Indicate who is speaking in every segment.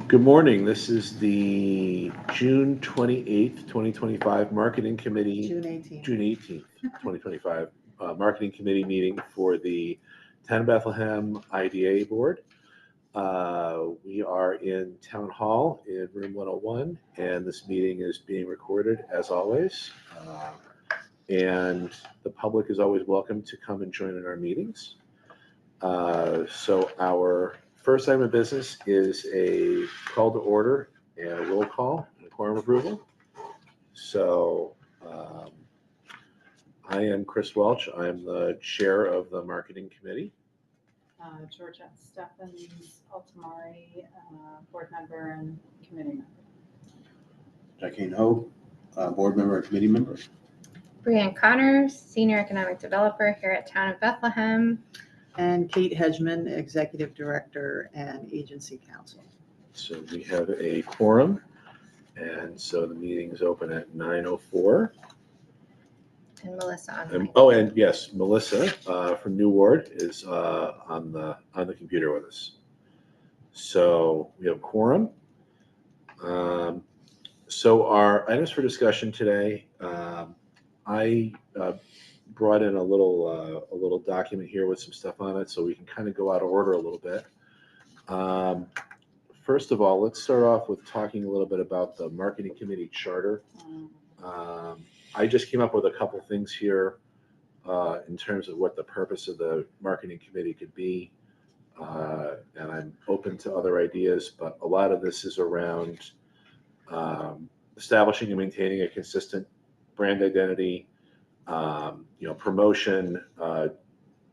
Speaker 1: Good morning. This is the June 28th, 2025 Marketing Committee.
Speaker 2: June 18th.
Speaker 1: June 18th, 2025 Marketing Committee meeting for the Town of Bethlehem IDA Board. We are in Town Hall in room 101, and this meeting is being recorded as always. And the public is always welcome to come and join in our meetings. So our first item of business is a call to order and a roll call and a quorum approval. So I am Chris Welch. I'm the chair of the marketing committee.
Speaker 3: Georgette Steffens, Altamari, board member and committee member.
Speaker 4: Jacqueline Hope, board member and committee member.
Speaker 5: Brianne Connors, senior economic developer here at Town of Bethlehem.
Speaker 2: And Kate Hedgeman, executive director and agency counsel.
Speaker 1: So we have a quorum, and so the meeting is open at 9:04.
Speaker 5: And Melissa on
Speaker 1: And yes, Melissa from New Ward is on the computer with us. So we have quorum. So our items for discussion today, I brought in a little document here with some stuff on it, so we can kind of go out of order a little bit. First of all, let's start off with talking a little bit about the marketing committee charter. I just came up with a couple things here in terms of what the purpose of the marketing committee could be, and I'm open to other ideas, but a lot of this is around establishing and maintaining a consistent brand identity, promotion.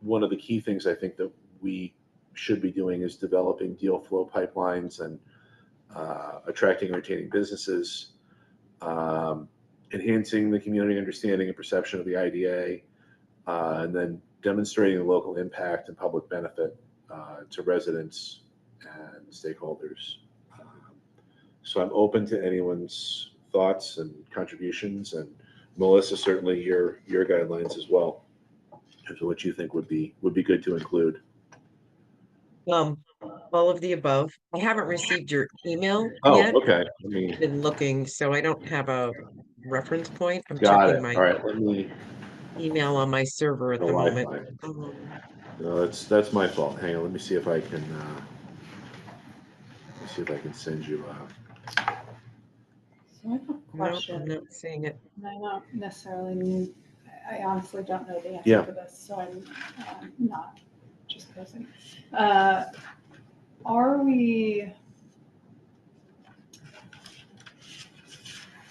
Speaker 1: One of the key things I think that we should be doing is developing deal flow pipelines and attracting and retaining businesses, enhancing the community understanding and perception of the IDA, and then demonstrating the local impact and public benefit to residents and stakeholders. So I'm open to anyone's thoughts and contributions, and Melissa, certainly your guidelines as well, in terms of what you think would be good to include.
Speaker 6: All of the above. I haven't received your email
Speaker 1: Oh,
Speaker 6: yet.
Speaker 1: okay.
Speaker 6: I've been looking, so I don't have a reference point. I'm
Speaker 1: Got
Speaker 6: checking
Speaker 1: it.
Speaker 6: my
Speaker 1: All right. Let me.
Speaker 6: email on my server at the moment.
Speaker 1: No, that's my fault. Hang on. Let me see if I can. Send you.
Speaker 3: So I have a
Speaker 6: No,
Speaker 3: question.
Speaker 6: I'm not seeing it.
Speaker 3: And I don't necessarily need, I honestly don't know the answer
Speaker 1: Yeah.
Speaker 3: to this, so I'm not just posing. Are we,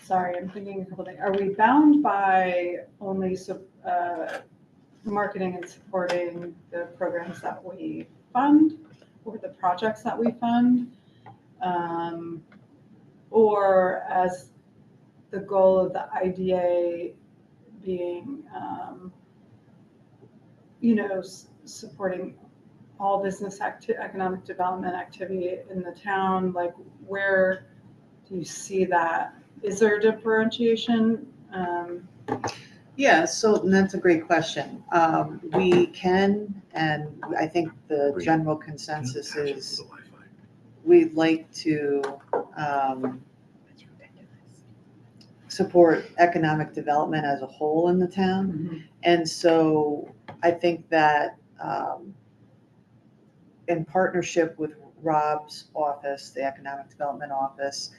Speaker 3: sorry, I'm thinking a couple things. Are we bound by only marketing and supporting the programs that we fund or the projects that we fund? Or as the goal of the IDA being, supporting all business economic development activity in the town, like where do you see that? Is there a differentiation?
Speaker 2: Yeah, so that's a great question. We can, and I think the general consensus is we'd like to support economic development as a whole in the town.
Speaker 3: Mm-hmm.
Speaker 2: And so I think that in partnership with Rob's office, the Economic Development Office,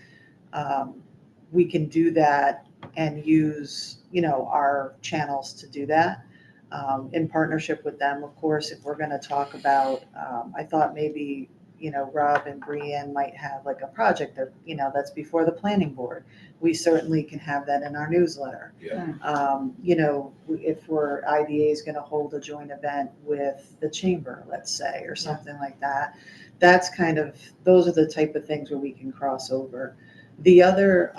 Speaker 2: we can do that and use, our channels to do that. In partnership with them, of course, if we're going to talk about, I thought maybe, Rob and Brianne might have like a project that, that's before the planning board. We certainly can have that in our newsletter.
Speaker 1: Yeah.
Speaker 2: If IDA is going to hold a joint event with the chamber, let's say, or something like that, those are the type of things where we can cross over. The other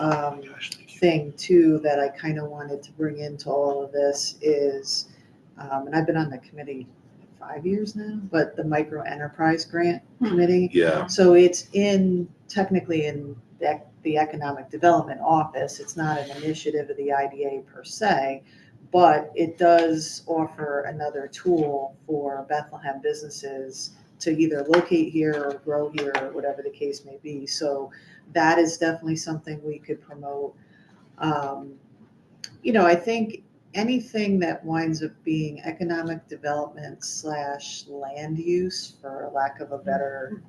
Speaker 2: thing too that I kind of wanted to bring into all of this is, and I've been on the committee 5 years now, but the micro enterprise grant committee.
Speaker 1: Yeah.
Speaker 2: So it's technically in the economic development office. It's not an initiative of the IDA per se, but it does offer another tool for Bethlehem businesses to either locate here or grow here or whatever the case may be. So that is definitely something we could promote. I think anything that winds up being economic development / land use, for lack of a better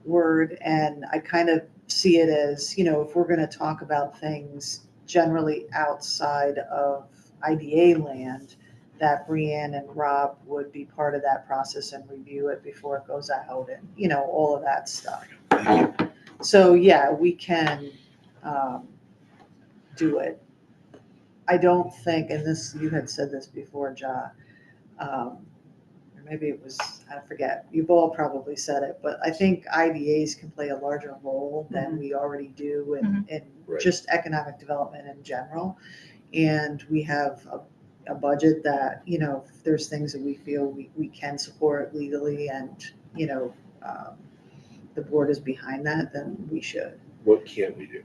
Speaker 2: word. And I kind of see it as, if we're going to talk about things generally outside of IDA land, that Brianne and Rob would be part of that process and review it before it goes out and, all of that stuff. So yeah, we can do it. I don't think, and this, you had said this before, Ja, or maybe it was, I forget, you've all probably said it, but I think IDAs can play a larger role than we already do in
Speaker 1: Right.
Speaker 2: just economic development in general. And we have a budget that, if there's things that we feel we can support legally and, the board is behind that, then we should.
Speaker 1: What can't we do?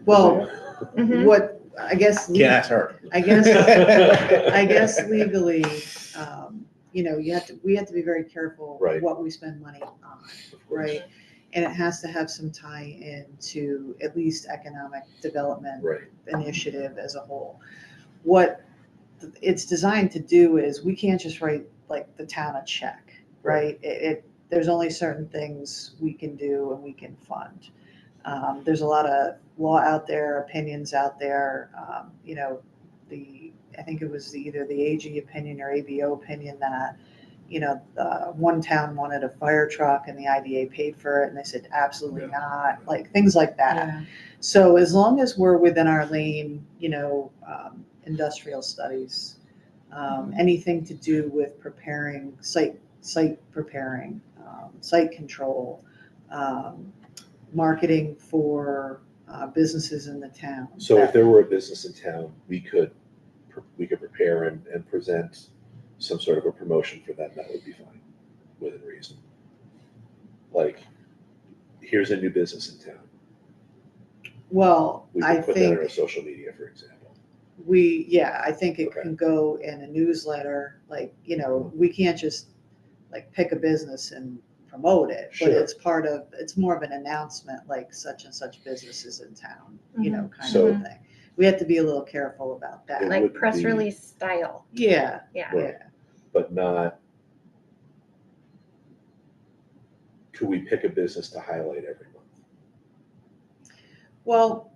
Speaker 2: Well,
Speaker 5: Mhm.
Speaker 2: what, I guess.
Speaker 4: Can't ask her.
Speaker 2: I guess legally, we have to be very careful
Speaker 1: Right.
Speaker 2: what we spend money on, right? And it has to have some tie into at least economic development
Speaker 1: Right.
Speaker 2: initiative as a whole. What it's designed to do is we can't just write like the town a check, right? There's only certain things we can do and we can fund. There's a lot of law out there, opinions out there. I think it was either the AG opinion or ABO opinion that, one town wanted a fire truck and the IDA paid for it, and they said absolutely not, like things like that.
Speaker 3: Yeah.
Speaker 2: So as long as we're within our lane, industrial studies, anything to do with preparing site preparing, site control, marketing for businesses in the town.
Speaker 1: So if there were a business in town, we could prepare and present some sort of a promotion for them. That would be fine, within reason. Like, here's a new business in town.
Speaker 2: Well,
Speaker 1: We
Speaker 2: I
Speaker 1: could put that on
Speaker 2: think
Speaker 1: our social media, for example.
Speaker 2: I think it
Speaker 1: Okay.
Speaker 2: can go in a newsletter. Like, we can't just like pick a business and promote it, but
Speaker 1: Sure.
Speaker 2: it's more of an announcement, like such and such businesses in town, kind
Speaker 1: So-
Speaker 2: of thing. We have to be a little careful about that.
Speaker 1: It
Speaker 5: Like
Speaker 1: would
Speaker 5: press
Speaker 1: be-
Speaker 5: release style.
Speaker 2: Yeah,
Speaker 5: Yeah.
Speaker 1: Right.
Speaker 2: yeah.
Speaker 1: But not, could we pick a business to highlight every month?
Speaker 2: Well,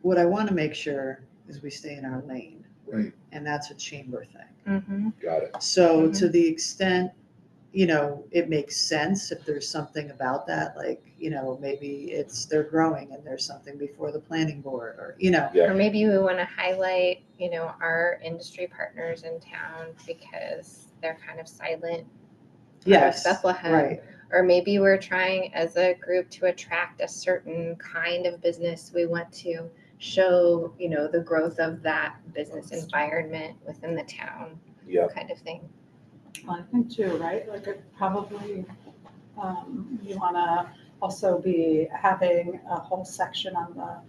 Speaker 2: what I want to make sure is we stay in our lane,
Speaker 1: Right.
Speaker 2: and that's a chamber thing.
Speaker 5: Mm-hmm.
Speaker 1: Got it.
Speaker 2: So to the extent, it makes sense if there's something about that, like, maybe they're growing and there's something before the planning board or,
Speaker 1: Yeah.
Speaker 5: Or maybe we want to highlight, our industry partners in town because they're kind of silent.
Speaker 2: yes,
Speaker 5: Bethlehem.
Speaker 2: right.
Speaker 5: Or maybe we're trying as a group to attract a certain kind of business. We want to show, the growth of that business environment within the town,
Speaker 1: Yeah.
Speaker 5: kind of thing.
Speaker 3: Well, I think too, right? Like it probably, you want to also be having a whole section on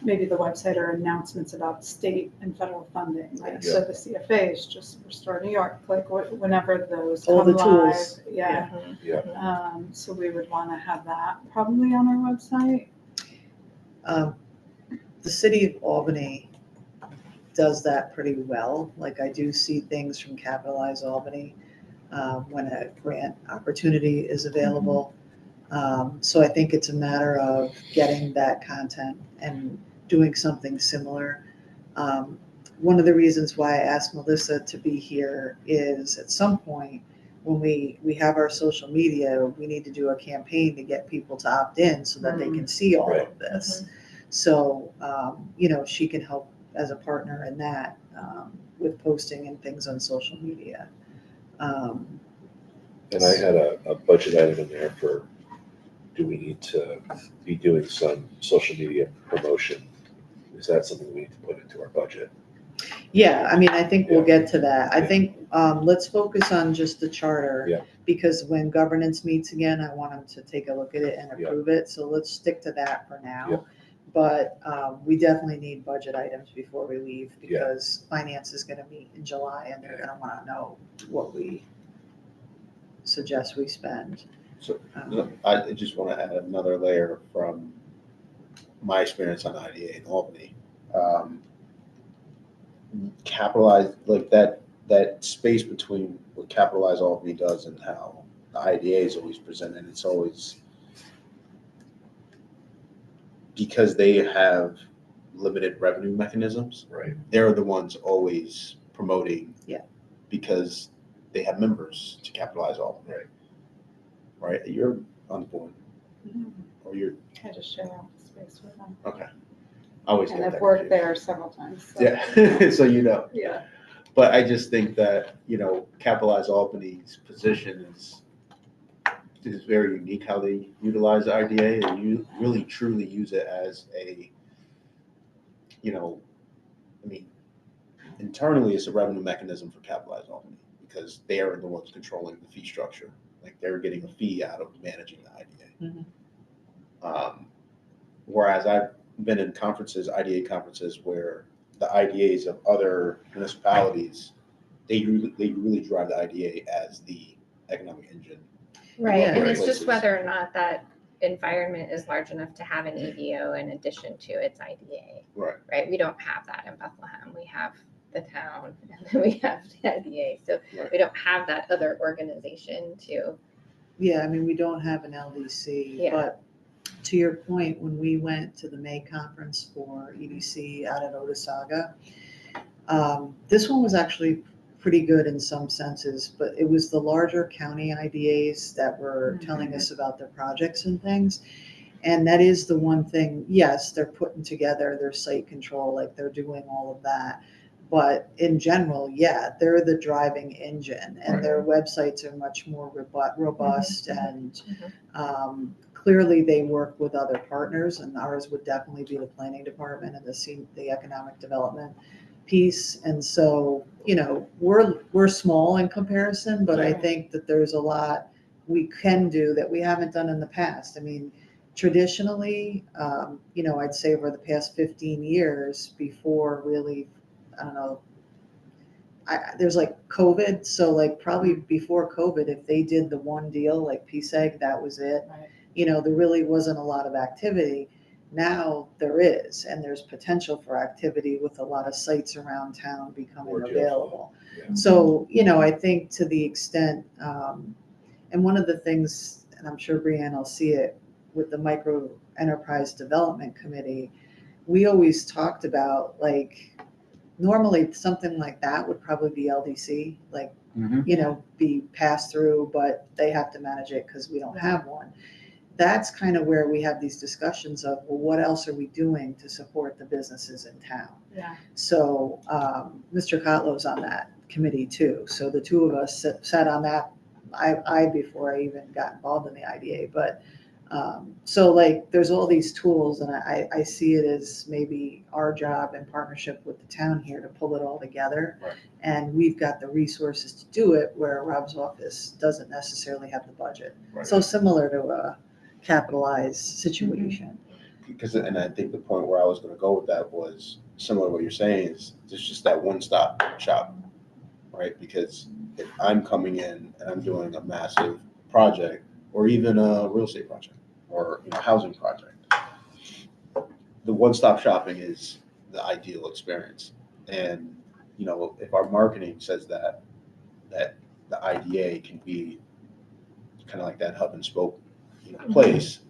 Speaker 3: maybe the website or announcements about state and federal funding. Like, so the CFAs, just Restore New York, like whenever those
Speaker 2: All
Speaker 3: come
Speaker 2: the tools.
Speaker 3: live. Yeah.
Speaker 1: Yeah.
Speaker 3: So we would want to have that probably on our website.
Speaker 2: The city of Albany does that pretty well. Like, I do see things from Capitalize Albany when a grant opportunity is available. So I think it's a matter of getting that content and doing something similar. One of the reasons why I asked Melissa to be here is at some point when we have our social media, we need to do a campaign to get people to opt in so that they can see all
Speaker 1: Right.
Speaker 2: of this. So, she can help as a partner in that with posting and things on social media.
Speaker 1: And I had a budget item in there for, do we need to be doing some social media promotion? Is that something we need to put into our budget?
Speaker 2: Yeah, I mean, I think we'll
Speaker 1: Yeah.
Speaker 2: get to that. I
Speaker 1: Yeah.
Speaker 2: think, let's focus on just the charter.
Speaker 1: Yeah.
Speaker 2: Because when governance meets again, I want them to take a look at it and
Speaker 1: Yeah.
Speaker 2: approve it. So let's stick to that for now.
Speaker 1: Yeah.
Speaker 2: But we definitely need budget items before we leave
Speaker 1: Yeah.
Speaker 2: because finance is gonna meet in July and they're gonna wanna know what we suggest we spend.
Speaker 4: So,
Speaker 2: Um,
Speaker 4: I just want to add another layer from my experience on IDA in Albany. Capitalize, like that space between what Capitalize Albany does and how the IDA is always presented, it's always because they have limited revenue mechanisms.
Speaker 1: Right.
Speaker 4: They're the ones always promoting.
Speaker 2: Yeah.
Speaker 4: Because they have members to Capitalize Albany.
Speaker 1: Right.
Speaker 4: Right. You're on the board,
Speaker 3: Mhm.
Speaker 4: or you're
Speaker 3: I just share office space with them.
Speaker 4: okay. I always
Speaker 3: And
Speaker 4: get
Speaker 3: I've
Speaker 4: that
Speaker 3: worked
Speaker 4: confused.
Speaker 3: there several times. So.
Speaker 4: Yeah. So you know.
Speaker 3: Yeah.
Speaker 4: But I just think that, Capitalize Albany's position is very unique how they utilize the IDA, and you really truly use it as a, I mean, internally it's a revenue mechanism for Capitalize Albany because they are the ones controlling the fee structure. Like they're getting a fee out of managing the IDA. Whereas I've been in IDA conferences where the IDAs of other municipalities, they really drive the IDA as the economic engine.
Speaker 5: Right,
Speaker 2: Yeah.
Speaker 5: and it's
Speaker 4: Places.
Speaker 5: just whether or not that environment is large enough to have an EVO in addition to its IDA.
Speaker 4: Right.
Speaker 5: Right, we don't have that in Bethlehem. We have the town and then we have the IDA. So
Speaker 4: Right.
Speaker 5: we don't have that other organization to.
Speaker 2: Yeah, I mean, we don't have an LDC,
Speaker 5: Yeah.
Speaker 2: but to your point, when we went to the May conference for EDC out at Otissaga, this one was actually pretty good in some senses, but it was the larger county IDAs that were telling us about their projects and things. And that is the one thing, yes, they're putting together their site control, like they're doing all of that. But in general, yeah, they're the driving engine and their websites are much more robust and clearly they work with other partners and ours would definitely be the planning department and the economic development piece. And so, we're small in comparison, but I think that there's a lot we can do that we haven't done in the past. I mean, traditionally, I'd say over the past 15 years before really, I don't know, there's like COVID. So like probably before COVID, if they did the one deal like PSEG, that was it.
Speaker 3: Right.
Speaker 2: There really wasn't a lot of activity. Now there is, and there's potential for activity with a lot of sites around town becoming
Speaker 1: More deal
Speaker 2: available.
Speaker 1: Yeah.
Speaker 2: So, I think to the extent, and one of the things, and I'm sure Brianne will see it with the Micro Enterprise Development Committee, we always talked about like, normally something like that would probably be LDC, like, be passed through, but they have to manage it because we don't have one. That's kind of where we have these discussions of, well, what else are we doing to support the businesses in town?
Speaker 3: Yeah.
Speaker 2: So Mr. Kotlow's on that committee too. So the two of us sat on that. I before I even got involved in the IDA, but so like there's all these tools and I see it as maybe our job in partnership with the town here to pull it all together.
Speaker 4: Right.
Speaker 2: And we've got the resources to do it where Rob's office doesn't necessarily have the budget.
Speaker 4: Right.
Speaker 2: So similar to a capitalized situation.
Speaker 4: Because, and I think the point where I was going to go with that was similar to what you're saying is there's just that one-stop shop, right? Because if I'm coming in and I'm doing a massive project or even a real estate project or housing project, the one-stop shopping is the ideal experience. And if our marketing says that the IDA can be kind of like that hub and spoke place,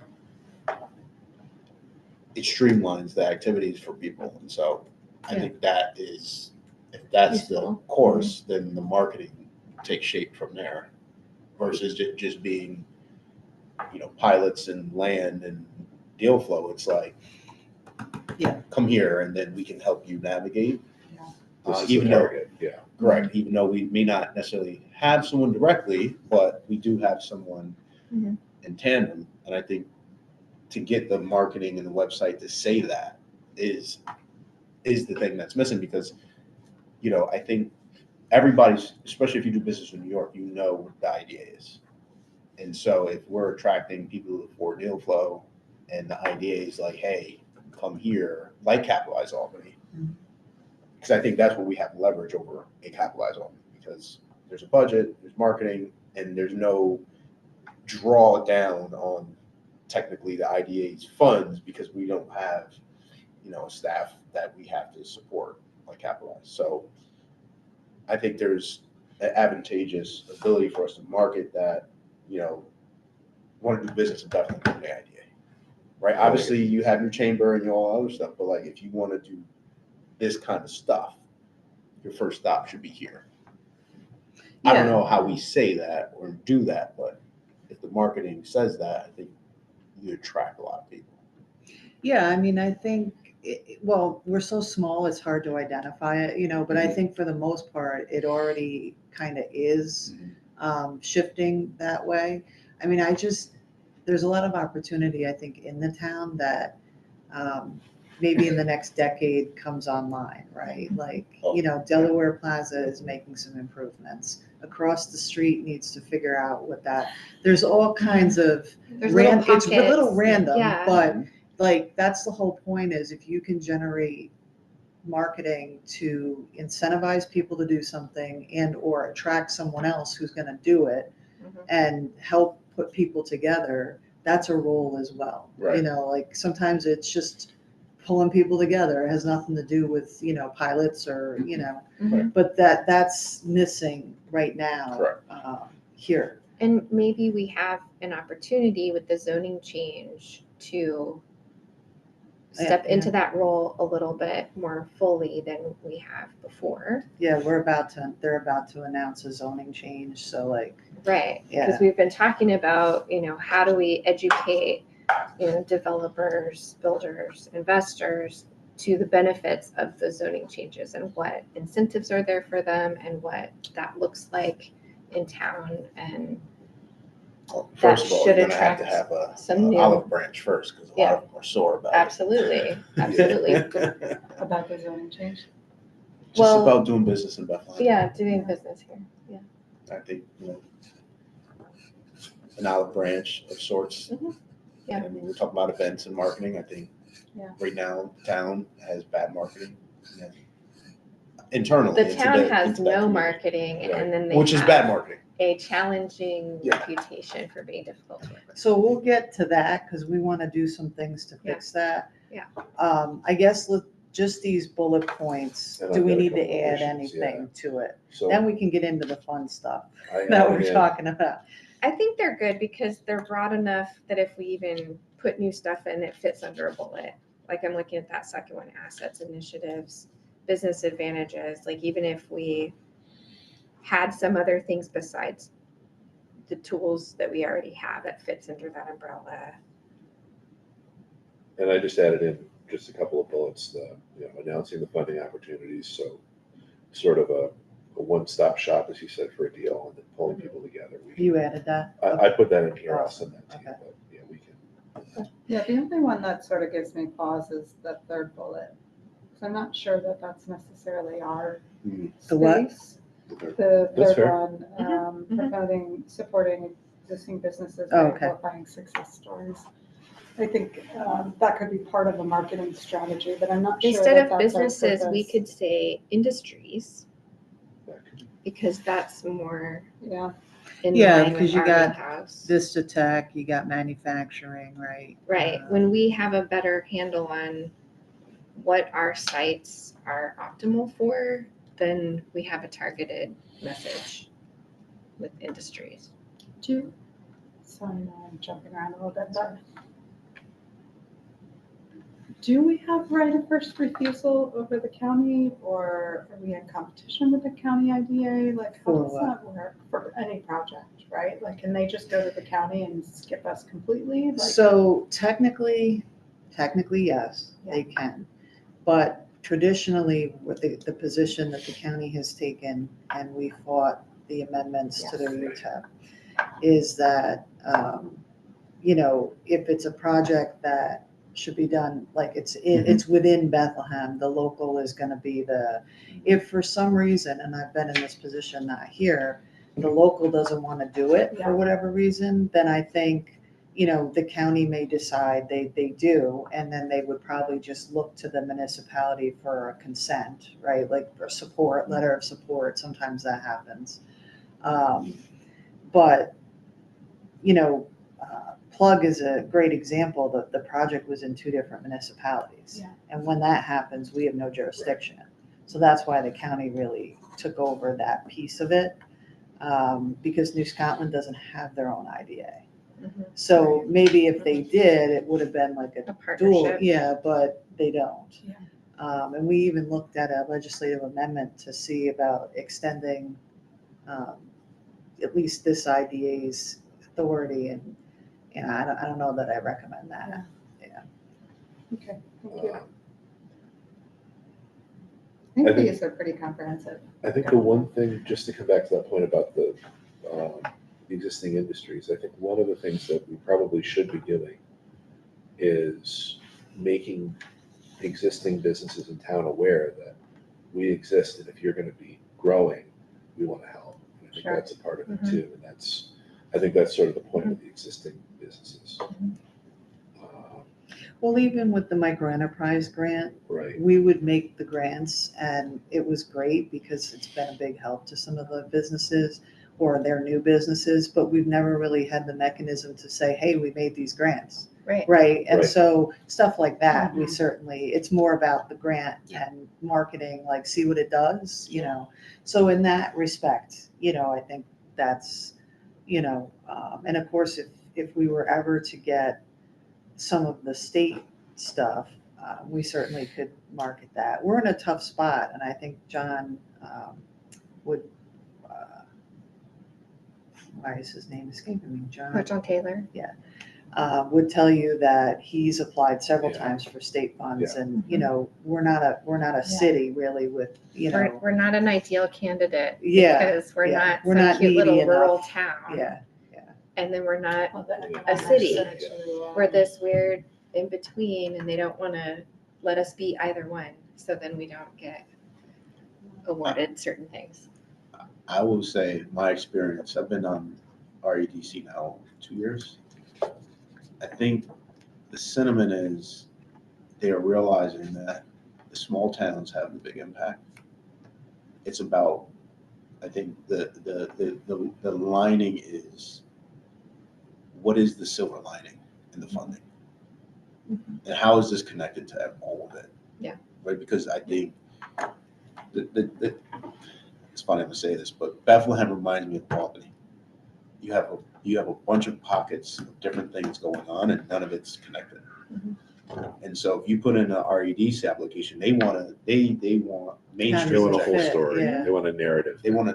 Speaker 4: it streamlines the activities for people. And so I think that is, if that's the
Speaker 5: Useful.
Speaker 4: course, then the marketing takes shape from there versus just being, pilots and land and deal flow. It's like, come here and then we can help you navigate.
Speaker 1: This is
Speaker 4: Even
Speaker 1: the
Speaker 4: though,
Speaker 1: target. Yeah.
Speaker 4: correct, even though we may not necessarily have someone directly, but we do have someone in tandem. And I think to get the marketing and the website to say that is the thing that's missing because, I think everybody's, especially if you do business in New York, what the idea is. And so if we're attracting people for deal flow and the idea is like, hey, come here, like Capitalize Albany.
Speaker 2: Mhm.
Speaker 4: Because I think that's what we have leverage over a Capitalize Albany, because there's a budget, there's marketing, and there's no draw down on technically the IDA's funds because we don't have, a staff that we have to support like Capitalize. So I think there's an advantageous ability for us to market that, want to do business in Bethlehem with the IDA, right? Obviously, you have your chamber and all other stuff, but like if you want to do this kind of stuff, your first stop should be here. I don't
Speaker 2: Yeah.
Speaker 4: know how we say that or do that, but if the marketing says that, I think you attract a lot of people.
Speaker 2: Yeah, I mean, I think, well, we're so small, it's hard to identify it, but I think for the most part, it already kind of is shifting that way. I mean, there's a lot of opportunity, I think, in the town that maybe in the next decade comes online, right? Like, Delaware Plaza is making some improvements. Across the street needs to figure out there's all kinds of,
Speaker 5: There's little
Speaker 2: it's a little
Speaker 5: pockets.
Speaker 2: random,
Speaker 5: Yeah.
Speaker 2: but like, that's the whole point, is if you can generate marketing to incentivize people to do something and or attract someone else who's going to do it
Speaker 5: Mhm.
Speaker 2: and help put people together, that's a role as well.
Speaker 4: Right.
Speaker 2: Like sometimes it's just pulling people together. It has nothing to do with, pilots or,
Speaker 5: Mhm.
Speaker 2: but that's missing right now.
Speaker 4: Correct.
Speaker 2: Here.
Speaker 5: And maybe we have an opportunity with the zoning change to step
Speaker 2: Yeah.
Speaker 5: into that role a little bit more fully than we have before.
Speaker 2: Yeah, they're about to announce a zoning change. So like,
Speaker 5: Right.
Speaker 2: Yeah.
Speaker 5: Because we've been talking about, how do we educate, developers, builders, investors to the benefits of the zoning changes and what incentives are there for them and what that looks like in town. And
Speaker 4: Well, first of all,
Speaker 5: should
Speaker 4: you're going to have to
Speaker 5: attract
Speaker 4: have
Speaker 5: some
Speaker 4: an
Speaker 5: new-
Speaker 4: olive branch first, because a
Speaker 5: Yeah.
Speaker 4: lot of them are sore about
Speaker 5: absolutely, absolutely.
Speaker 4: it.
Speaker 3: About the zoning change.
Speaker 4: Just
Speaker 5: Well,
Speaker 4: about doing business in Bethlehem.
Speaker 5: Yeah, doing business here. Yeah.
Speaker 4: I think, an olive branch of sorts.
Speaker 5: Mhm. Yeah.
Speaker 4: I mean, we're talking about events and marketing. I think
Speaker 3: Yeah.
Speaker 4: right now, town has bad marketing. Internally.
Speaker 5: The
Speaker 4: into
Speaker 5: town
Speaker 4: into
Speaker 5: has
Speaker 4: that
Speaker 5: no
Speaker 4: community.
Speaker 5: marketing,
Speaker 4: Right.
Speaker 5: and then they
Speaker 4: Which is
Speaker 5: have
Speaker 4: bad marketing.
Speaker 5: a challenging
Speaker 4: Yeah.
Speaker 5: reputation for being difficult to work with.
Speaker 2: so we'll get to that because we want to do some things to fix that.
Speaker 5: Yeah.
Speaker 2: I guess just these bullet points,
Speaker 1: And
Speaker 2: do
Speaker 1: I've
Speaker 2: we
Speaker 1: got a
Speaker 2: need to
Speaker 1: couple of
Speaker 2: add
Speaker 1: additions,
Speaker 2: anything to it?
Speaker 1: So
Speaker 2: Then we can get into the fun stuff
Speaker 1: I
Speaker 2: that
Speaker 1: added
Speaker 2: we're
Speaker 1: in-
Speaker 2: talking about.
Speaker 5: I think they're good because they're broad enough that if we even put new stuff in, it fits under a bullet. Like I'm looking at that second one, assets, initiatives, business advantages. Like even if we had some other things besides the tools that we already have that fits under that umbrella.
Speaker 1: And I just added in just a couple of bullets, announcing the funding opportunities. So sort of a one-stop shop, as you said, for a deal and then pulling people together.
Speaker 2: You added that?
Speaker 1: I put that in here. I'll send that to you,
Speaker 2: Okay.
Speaker 1: but yeah, we can.
Speaker 3: Yeah, the only one that sort of gives me pause is the third bullet. So I'm not sure that that's necessarily our
Speaker 2: The what?
Speaker 3: space.
Speaker 1: Okay.
Speaker 3: The
Speaker 1: That's
Speaker 3: third
Speaker 1: fair.
Speaker 3: one,
Speaker 5: Mhm.
Speaker 3: promoting, supporting existing businesses
Speaker 2: Oh,
Speaker 3: by
Speaker 2: okay.
Speaker 3: amplifying success stories. I think that could be part of a marketing strategy, but I'm not sure
Speaker 5: Instead
Speaker 3: that
Speaker 5: of
Speaker 3: that's our
Speaker 5: businesses, we
Speaker 3: purpose.
Speaker 5: could say industries
Speaker 1: That could-
Speaker 5: because that's more
Speaker 3: Yeah,
Speaker 5: in
Speaker 2: Yeah,
Speaker 5: line
Speaker 2: because
Speaker 5: with
Speaker 2: you
Speaker 5: our
Speaker 2: got
Speaker 5: house.
Speaker 2: Vista Tech, you got manufacturing, right?
Speaker 5: Right. When we have a better handle on what our sites are optimal for, then we have a targeted message with industries.
Speaker 3: sorry, I'm jumping around a little bit, but do we have right of first refusal over the county, or are we in competition with the county IDA? Like, how
Speaker 2: For
Speaker 3: does
Speaker 2: what?
Speaker 3: that work for any project, right? Like, can they just go to the county and skip us completely? Like,
Speaker 2: So technically, yes, they can. But traditionally, with the position that the county has taken, and we fought the amendments to their UTEP, is that, if it's a project that should be done, like it's within Bethlehem, the local is gonna be if for some reason, and I've been in this position, not here, the local doesn't wanna do it
Speaker 3: Yeah.
Speaker 2: for whatever reason, then I think the county may decide they do, and then they would probably just look to the municipality for a consent, right? Like for support, letter of support, sometimes that happens. But, Plug is a great example. The project was in 2 different municipalities.
Speaker 3: Yeah.
Speaker 2: And when that happens, we have no jurisdiction. So that's why the county really took over that piece of it, because New Scotland doesn't have their own IDA.
Speaker 5: Mhm.
Speaker 2: So maybe if they did, it would have been like
Speaker 5: A
Speaker 2: a dual,
Speaker 5: partnership.
Speaker 2: yeah, but they don't.
Speaker 3: Yeah.
Speaker 2: And we even looked at a legislative amendment to see about extending at least this IDA's authority, and I don't know that I recommend that.
Speaker 3: Okay, thank you.
Speaker 1: Uh,
Speaker 3: I think
Speaker 1: I think-
Speaker 3: these are pretty comprehensive.
Speaker 1: I think the one thing, just to come back to that point about the existing industries, I think one of the things that we probably should be doing is making existing businesses in town aware that we exist, and if you're going to be growing, we want to help. And I think
Speaker 5: Sure.
Speaker 1: that's a part of it
Speaker 5: Mhm.
Speaker 1: too, and I think that's sort of the point of the existing businesses.
Speaker 2: Well, even with the micro enterprise grant,
Speaker 1: Right.
Speaker 2: we would make the grants, and it was great because it's been a big help to some of the businesses or their new businesses, but we've never really had the mechanism to say, hey, we made these grants,
Speaker 5: Right.
Speaker 2: right? And
Speaker 1: Right.
Speaker 2: so stuff like that, we
Speaker 3: Mhm.
Speaker 2: certainly, it's more about the grant and marketing, like see what it does, So in that respect, I think that's, and of course, if we were ever to get some of the state stuff, we certainly could market that. We're in a tough spot, and I think John would, why is his name escaping me?
Speaker 5: Oh, John Taylor.
Speaker 2: Would tell you that he's applied several
Speaker 1: Yeah.
Speaker 2: times for state funds,
Speaker 1: Yeah.
Speaker 2: and we're not a city really with
Speaker 5: We're not an ideal candidate.
Speaker 2: Yeah,
Speaker 5: Because we're
Speaker 2: yeah.
Speaker 5: not
Speaker 2: We're
Speaker 5: some
Speaker 2: not
Speaker 5: cute little
Speaker 2: needy
Speaker 5: rural
Speaker 2: enough.
Speaker 5: town.
Speaker 2: yeah.
Speaker 5: And then we're not,
Speaker 3: Well, the
Speaker 1: A
Speaker 3: economic
Speaker 5: city.
Speaker 3: center,
Speaker 5: we're this weird in between, and they don't want to let us be either one. So then we don't get awarded certain things.
Speaker 4: I will say my experience, I've been on REDC now 2 years. I think the sentiment is they are realizing that the small towns have the big impact. It's about, I think the lining is, what is the silver lining in the funding?
Speaker 5: Mhm.
Speaker 4: And how is this connected to all of it?
Speaker 5: Yeah.
Speaker 4: Right, because I think it's funny to say this, but Bethlehem reminds me of Albany. You have a bunch of pockets of different things going on, and none of it's connected.
Speaker 5: Mhm.
Speaker 4: And so if you put in an REDC application, they want Main
Speaker 2: Kind
Speaker 4: Street
Speaker 1: They want a
Speaker 2: of
Speaker 1: whole
Speaker 2: fit,
Speaker 1: story.
Speaker 2: yeah.
Speaker 1: They want a narrative.
Speaker 4: They want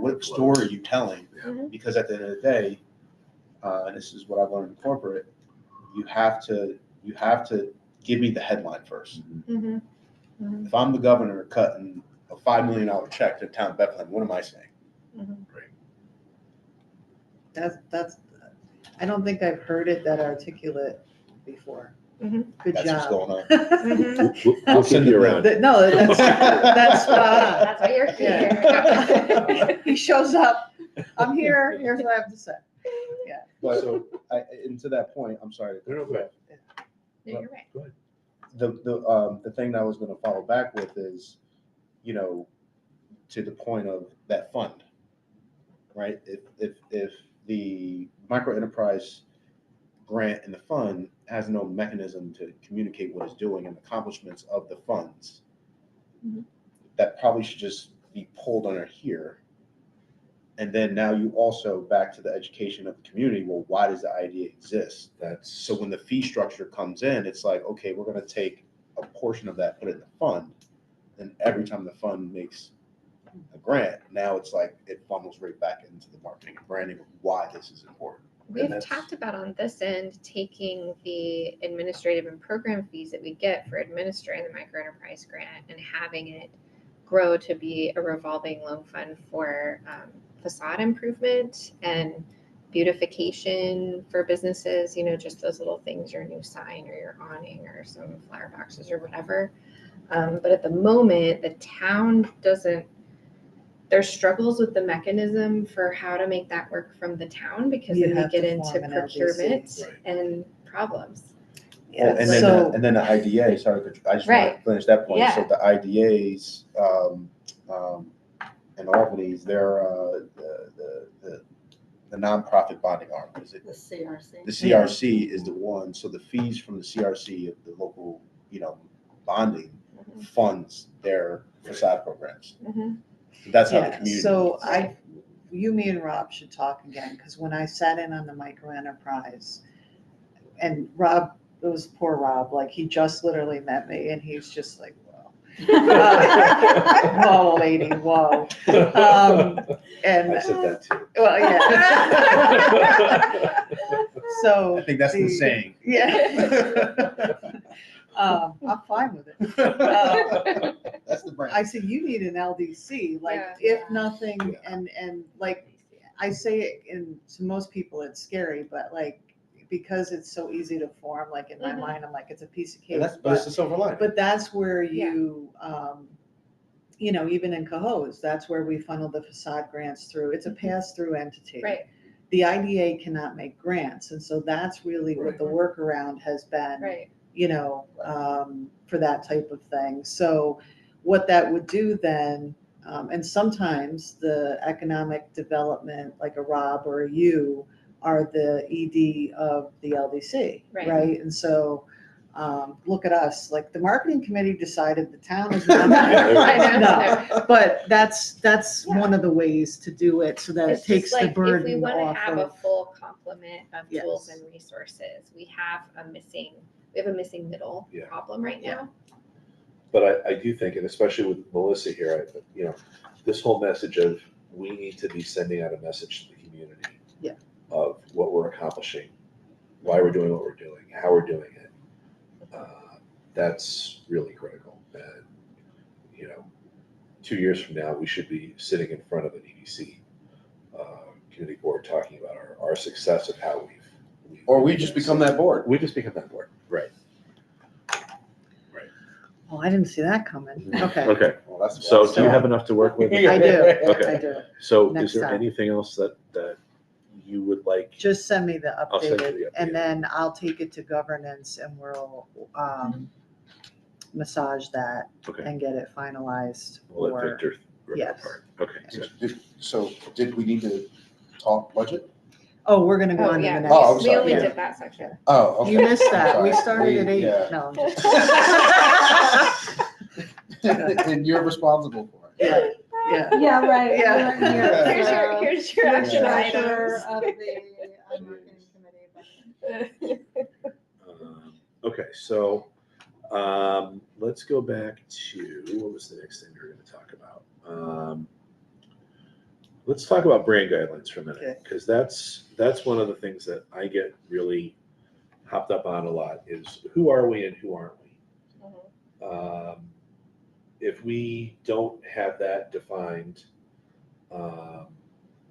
Speaker 4: what story are you telling?
Speaker 5: Mhm.
Speaker 4: Because at the end of the day, and this is what I've learned in corporate, you have to give me the headline first.
Speaker 5: Mhm. Mhm.
Speaker 4: If I'm the governor cutting a $5 million check to town of Bethlehem, what am I saying?
Speaker 5: Mhm.
Speaker 2: That's, I don't think I've heard it that articulate before.
Speaker 5: Mhm.
Speaker 2: Good
Speaker 4: That's what's
Speaker 2: job.
Speaker 4: going on.
Speaker 5: Mhm.
Speaker 1: We'll keep you around.
Speaker 2: No, that's spot on.
Speaker 5: That's why you're
Speaker 2: Yeah.
Speaker 5: here.
Speaker 2: He shows up, I'm here, here's what I have to say.
Speaker 4: But
Speaker 1: So,
Speaker 4: and to that point, I'm sorry.
Speaker 1: No, no, go ahead.
Speaker 5: No, you're right.
Speaker 4: The thing that I was going to follow back with is, to the point of that fund, right? If the micro enterprise grant and the fund has no mechanism to communicate what it's doing and accomplishments of the funds,
Speaker 5: Mhm.
Speaker 4: that probably should just be pulled under here. And then now you also back to the education of the community. Well, why does the idea exist? So when the fee structure comes in, it's like, okay, we're going to take a portion of that, put it in the fund. And every time the fund makes a grant, now it's like it funnels right back into the marketing and branding of why this is important.
Speaker 5: We've
Speaker 1: that's-
Speaker 5: talked about on this end, taking the administrative and program fees that we get for administering the micro enterprise grant and having it grow to be a revolving loan fund for facade improvement and beautification for businesses, just those little things, your new sign or your awning or some flower boxes or whatever. But at the moment, the town doesn't there's struggles with the mechanism for how to make that work from the town, because
Speaker 2: You
Speaker 5: then we
Speaker 2: have
Speaker 5: get
Speaker 2: to
Speaker 5: into
Speaker 2: form an LDC.
Speaker 5: procurement
Speaker 1: Right.
Speaker 5: and problems.
Speaker 2: Yeah,
Speaker 4: And then,
Speaker 2: so,
Speaker 4: and then the IDA, sorry, I just want
Speaker 5: Right.
Speaker 4: to finish that point.
Speaker 5: Yeah.
Speaker 4: So the IDAs, in Albany, they're, the nonprofit bonding arm, is it?
Speaker 3: The CRC.
Speaker 4: The CRC is the one, so the fees from the CRC of the local, bonding
Speaker 5: Mhm.
Speaker 4: funds their facade programs.
Speaker 5: Mhm.
Speaker 4: That's how the
Speaker 2: yeah,
Speaker 4: community.
Speaker 2: so me and Rob should talk again, because when I sat in on the micro enterprise, and Rob, it was poor Rob, like, he just literally met me, and he's just like, whoa. Whoa, lady, whoa. And,
Speaker 1: I said that too.
Speaker 2: well, yeah. So.
Speaker 4: I think that's the saying.
Speaker 2: Yeah. I'm fine with it.
Speaker 4: That's the brand.
Speaker 2: I said, you need an LDC, like,
Speaker 5: Yeah.
Speaker 2: if nothing, and like, I say it, and to most people, it's scary, but like, because it's so easy to form, like, in my
Speaker 5: Mhm.
Speaker 2: mind, I'm like, it's a piece of cake.
Speaker 4: And that's, but it's the silver lining.
Speaker 2: But that's where you, even in Cohoes, that's where we funnel the facade grants through. It's a pass-through entity.
Speaker 5: Right,
Speaker 2: The IDA cannot make grants, and so that's really what the workaround has been.
Speaker 5: right.
Speaker 2: For that type of thing. So what that would do then, and sometimes the economic development, like a Rob or a you, are the ED of the LDC,
Speaker 5: Right.
Speaker 2: right? And so, look at us, like, the marketing committee decided the town is not.
Speaker 5: I know.
Speaker 2: No, but that's one of the ways to do it, so that
Speaker 5: It's
Speaker 2: it takes
Speaker 5: just
Speaker 2: the
Speaker 5: like,
Speaker 2: burden
Speaker 5: if we want to
Speaker 2: off
Speaker 5: have a
Speaker 2: of.
Speaker 5: full complement of
Speaker 2: Yes.
Speaker 5: tools and resources, we have a missing middle
Speaker 1: Yeah.
Speaker 5: problem right now.
Speaker 1: But I do think, and especially with Melissa here, this whole message of, we need to be sending out a message to the community.
Speaker 2: Yeah.
Speaker 1: Of what we're accomplishing, why we're doing what we're doing, how we're doing it. That's really critical. And, 2 years from now, we should be sitting in front of an EDC community board talking about our success of how we've.
Speaker 4: Or we just become that board.
Speaker 1: We just become that board, right?
Speaker 2: Oh, I didn't see that coming. Okay.
Speaker 1: Okay,
Speaker 4: Well, that's
Speaker 1: so do you have enough to work with?
Speaker 2: I do.
Speaker 1: Okay.
Speaker 2: I do.
Speaker 1: So
Speaker 2: Next
Speaker 1: is there
Speaker 2: time.
Speaker 1: anything else that you would like?
Speaker 2: Just send me the
Speaker 1: I'll send you
Speaker 2: updated,
Speaker 1: the updated.
Speaker 2: and then I'll take it to governance, and we'll massage that
Speaker 1: Okay,
Speaker 2: and get it finalized.
Speaker 1: we'll let
Speaker 2: for-
Speaker 1: Victor rip it
Speaker 2: yes.
Speaker 1: apart. Okay, good.
Speaker 4: So did we need to talk budget?
Speaker 2: Oh, we're gonna go
Speaker 5: Oh,
Speaker 2: on to
Speaker 5: yeah,
Speaker 2: the
Speaker 4: Oh, I'm
Speaker 2: next.
Speaker 5: we only
Speaker 2: Yeah.
Speaker 5: did that section.
Speaker 4: Oh, okay.
Speaker 2: You missed that.
Speaker 4: I'm
Speaker 2: We
Speaker 4: sorry.
Speaker 2: started at 8.
Speaker 4: Yeah.
Speaker 2: No, I'm just.
Speaker 4: And you're responsible for it.
Speaker 2: Yeah.
Speaker 3: Yeah, right.
Speaker 2: Yeah.
Speaker 5: Here's your
Speaker 3: The
Speaker 5: action
Speaker 3: treasurer
Speaker 5: items.
Speaker 3: of the marketing committee.
Speaker 1: Okay, so let's go back to, what was the next thing we were going to talk about? Let's talk about brand guidelines for a minute,
Speaker 2: Okay.
Speaker 1: because that's one of the things that I get really hopped up on a lot, is who are we and who aren't we? If we don't have that defined,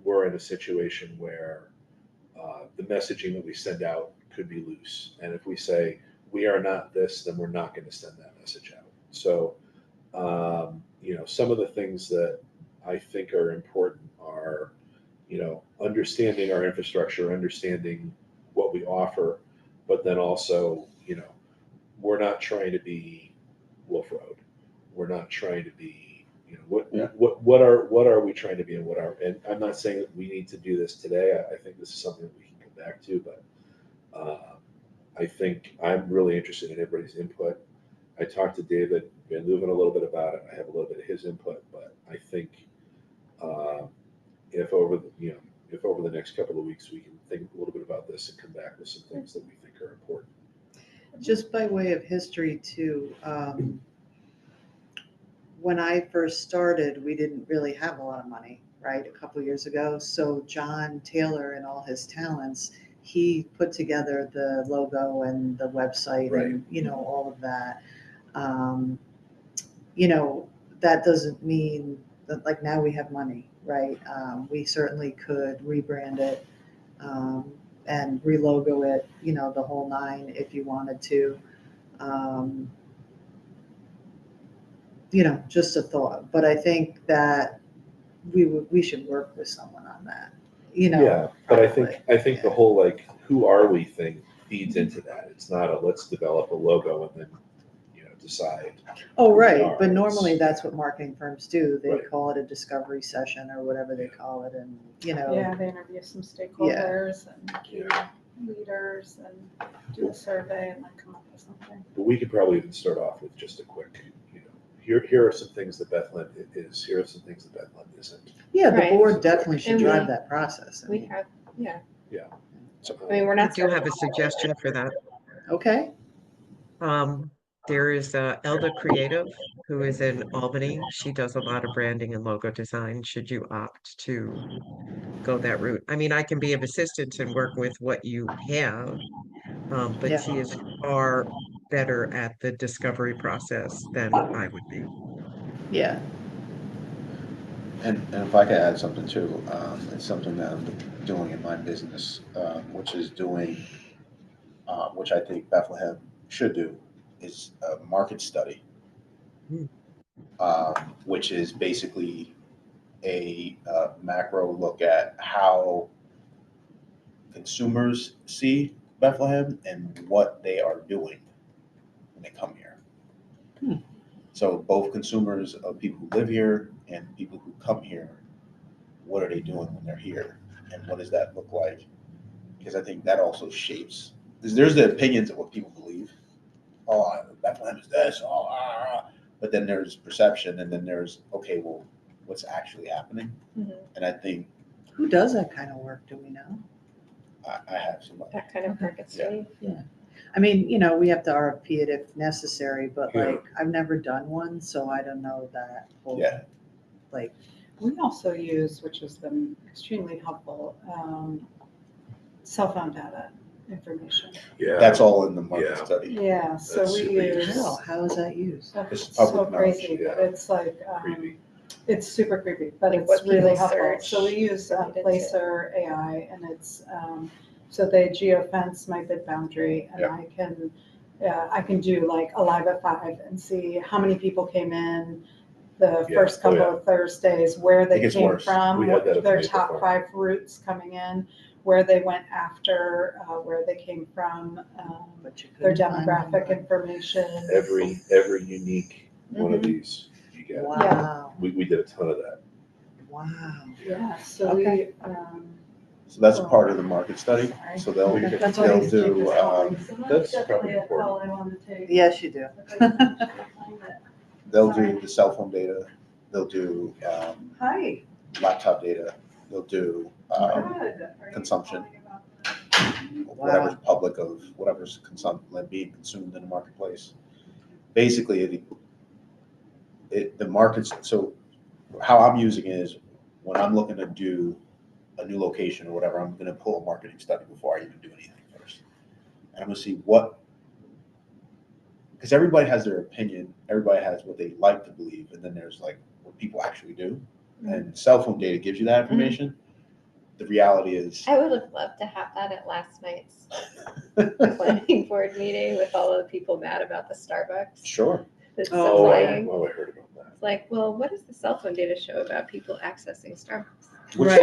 Speaker 1: we're in a situation where the messaging that we send out could be loose. And if we say, we are not this, then we're not going to send that message out. So, some of the things that I think are important are, understanding our infrastructure, understanding what we offer, but then also, we're not trying to be Wolf Road. We're not trying to be, what are we trying to be, and I'm not saying that we need to do this today. I think this is something that we can come back to, but I think I'm really interested in everybody's input. I talked to David Van Leuven a little bit about it. I have a little bit of his input, but I think if over the next couple of weeks we can think a little bit about this and come back with some things that we think are important.
Speaker 2: Just by way of history too, when I first started, we didn't really have a lot of money, right? A couple years ago. So John Taylor and all his talents, he put together the logo and the website and, all of that. That doesn't mean that, like, now we have money, right? We certainly could rebrand it and relogo it, the whole 9 if you wanted to. Just a thought. But I think that we should work with someone on that, you know.
Speaker 1: Yeah, but I
Speaker 2: probably.
Speaker 1: think the whole like, who are we thing feeds into that. It's not a, let's develop a logo and then, decide.
Speaker 2: Oh,
Speaker 1: who we
Speaker 2: right,
Speaker 1: are.
Speaker 2: but normally
Speaker 1: It's-
Speaker 2: that's what marketing firms do. They
Speaker 1: Right.
Speaker 2: call it a discovery session or whatever they call it, and,
Speaker 3: Yeah, they interview some stakeholders and key leaders and do a survey and then come up with something.
Speaker 1: But we could probably even start off with just a quick, here are some things that Bethlehem is, here are some things that Bethlehem isn't.
Speaker 2: yeah, the
Speaker 5: Right.
Speaker 2: board definitely should
Speaker 5: And
Speaker 2: drive
Speaker 5: we-
Speaker 2: that process. I
Speaker 5: We
Speaker 2: mean,
Speaker 5: have, yeah.
Speaker 1: So,
Speaker 5: I mean, we're
Speaker 6: I
Speaker 5: not.
Speaker 6: do have a
Speaker 5: starting-
Speaker 6: suggestion for that.
Speaker 2: Okay,
Speaker 6: There is Elda Creative, who is in Albany. She does a lot of branding and logo design. Should you opt to go that route? I mean, I can be of assistance and work with what you have, but
Speaker 2: Yeah.
Speaker 6: she is far better at the discovery process than I would be.
Speaker 2: yeah,
Speaker 4: And if I could add something too, it's something that I'm doing in my business, which is doing, which I think Bethlehem should do, is a market study,
Speaker 6: Hmm.
Speaker 4: which is basically a macro look at how consumers see Bethlehem and what they are doing when they come here.
Speaker 2: Hmm.
Speaker 4: So both consumers of people who live here and people who come here, what are they doing when they're here? And what does that look like? Because I think that also shapes, because there's the opinions of what people believe. Oh, Bethlehem is this, but then there's perception, and then there's, okay, well, what's actually happening?
Speaker 5: Mhm.
Speaker 4: And I think
Speaker 2: who does that kind of work, do we know?
Speaker 4: I have somebody.
Speaker 5: That kind of market study.
Speaker 2: I mean, we have to RFP it if necessary, but
Speaker 1: Yeah.
Speaker 2: like, I've never done one, so I don't know that whole,
Speaker 4: Yeah.
Speaker 2: like,
Speaker 3: We also use, which has been extremely helpful, cell phone data information.
Speaker 1: Yeah.
Speaker 4: That's all in the market
Speaker 1: Yeah.
Speaker 4: study.
Speaker 3: Yeah, so
Speaker 1: That's
Speaker 3: we
Speaker 1: super
Speaker 3: use.
Speaker 1: useful.
Speaker 2: how is that used?
Speaker 4: It's
Speaker 3: It's so
Speaker 4: public knowledge,
Speaker 3: crazy, but
Speaker 1: yeah.
Speaker 3: it's like,
Speaker 1: Creepy.
Speaker 3: it's super creepy, but
Speaker 5: Like
Speaker 3: it's
Speaker 5: what
Speaker 3: really
Speaker 5: people
Speaker 3: helpful.
Speaker 5: search
Speaker 3: So we use
Speaker 5: related to-
Speaker 3: Placer AI, and it's, so they geofence my bid boundary, and
Speaker 4: Yeah.
Speaker 3: I can do like Alive at 5 and see how many people came in the
Speaker 1: Yeah.
Speaker 3: first
Speaker 1: Oh,
Speaker 3: couple
Speaker 1: yeah.
Speaker 3: of Thursdays, where they
Speaker 4: gets
Speaker 3: came
Speaker 4: worse.
Speaker 3: from,
Speaker 1: We had that
Speaker 3: what
Speaker 1: at
Speaker 3: their
Speaker 1: the
Speaker 3: top
Speaker 1: Maple
Speaker 3: 5 routes coming in, where they went after, where they came from,
Speaker 2: But you
Speaker 3: their
Speaker 2: couldn't find
Speaker 3: demographic
Speaker 2: one.
Speaker 3: information.
Speaker 1: Every unique one of
Speaker 5: Mhm.
Speaker 1: these you get.
Speaker 2: Wow,
Speaker 1: We did a ton of that.
Speaker 2: wow.
Speaker 3: Yeah, so
Speaker 2: Okay.
Speaker 3: we,
Speaker 4: So that's part of the market study.
Speaker 3: Sorry.
Speaker 4: So they'll
Speaker 2: That's
Speaker 3: why
Speaker 4: they'll
Speaker 3: these take
Speaker 4: do
Speaker 3: this long. So
Speaker 1: that's
Speaker 3: definitely
Speaker 1: probably
Speaker 3: a call
Speaker 1: important.
Speaker 3: I want to take.
Speaker 2: Yes, you do.
Speaker 4: they'll
Speaker 3: Sorry.
Speaker 4: do the cell phone data. They'll do
Speaker 2: Hi.
Speaker 4: laptop data. They'll do consumption. Whatever's public of whatever's being consumed in the marketplace. Basically, the markets. So how I'm using it is when I'm looking to do a new location or whatever, I'm going to pull a marketing study before I even do anything first, and I'm going to see because everybody has their opinion, everybody has what they like to believe, and then there's like what people actually do, and cell phone data gives you that information. The reality is,
Speaker 5: I would have loved to have that at last night's planning board meeting with all of the people mad about the Starbucks.
Speaker 4: sure.
Speaker 5: That's
Speaker 2: Oh,
Speaker 5: supplying.
Speaker 1: I heard about that.
Speaker 5: It's like, well, what does the cell phone data show about people accessing Starbucks?
Speaker 4: Which
Speaker 2: Right.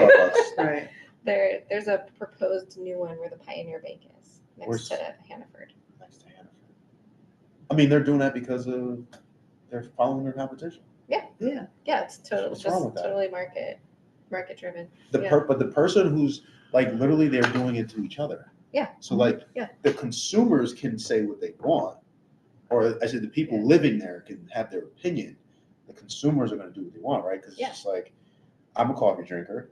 Speaker 4: Starbucks?
Speaker 2: Right.
Speaker 5: There's a proposed new one where the Pioneer Bank is
Speaker 4: Where's-
Speaker 5: next to Hannaford.
Speaker 4: Next to Hannaford. I mean, they're doing that because they're following their competition.
Speaker 2: Yeah.
Speaker 5: Yeah, it's totally
Speaker 4: What's wrong with that?
Speaker 5: totally market driven. Yeah.
Speaker 4: But the person who's like literally they're doing it to each other.
Speaker 5: Yeah.
Speaker 4: So like
Speaker 5: Yeah.
Speaker 4: the consumers can say what they want, or I said the people
Speaker 5: Yeah.
Speaker 4: living there can have their opinion. The consumers are going to do what they want, right? Because it's
Speaker 5: Yeah.
Speaker 4: just like I'm a coffee drinker.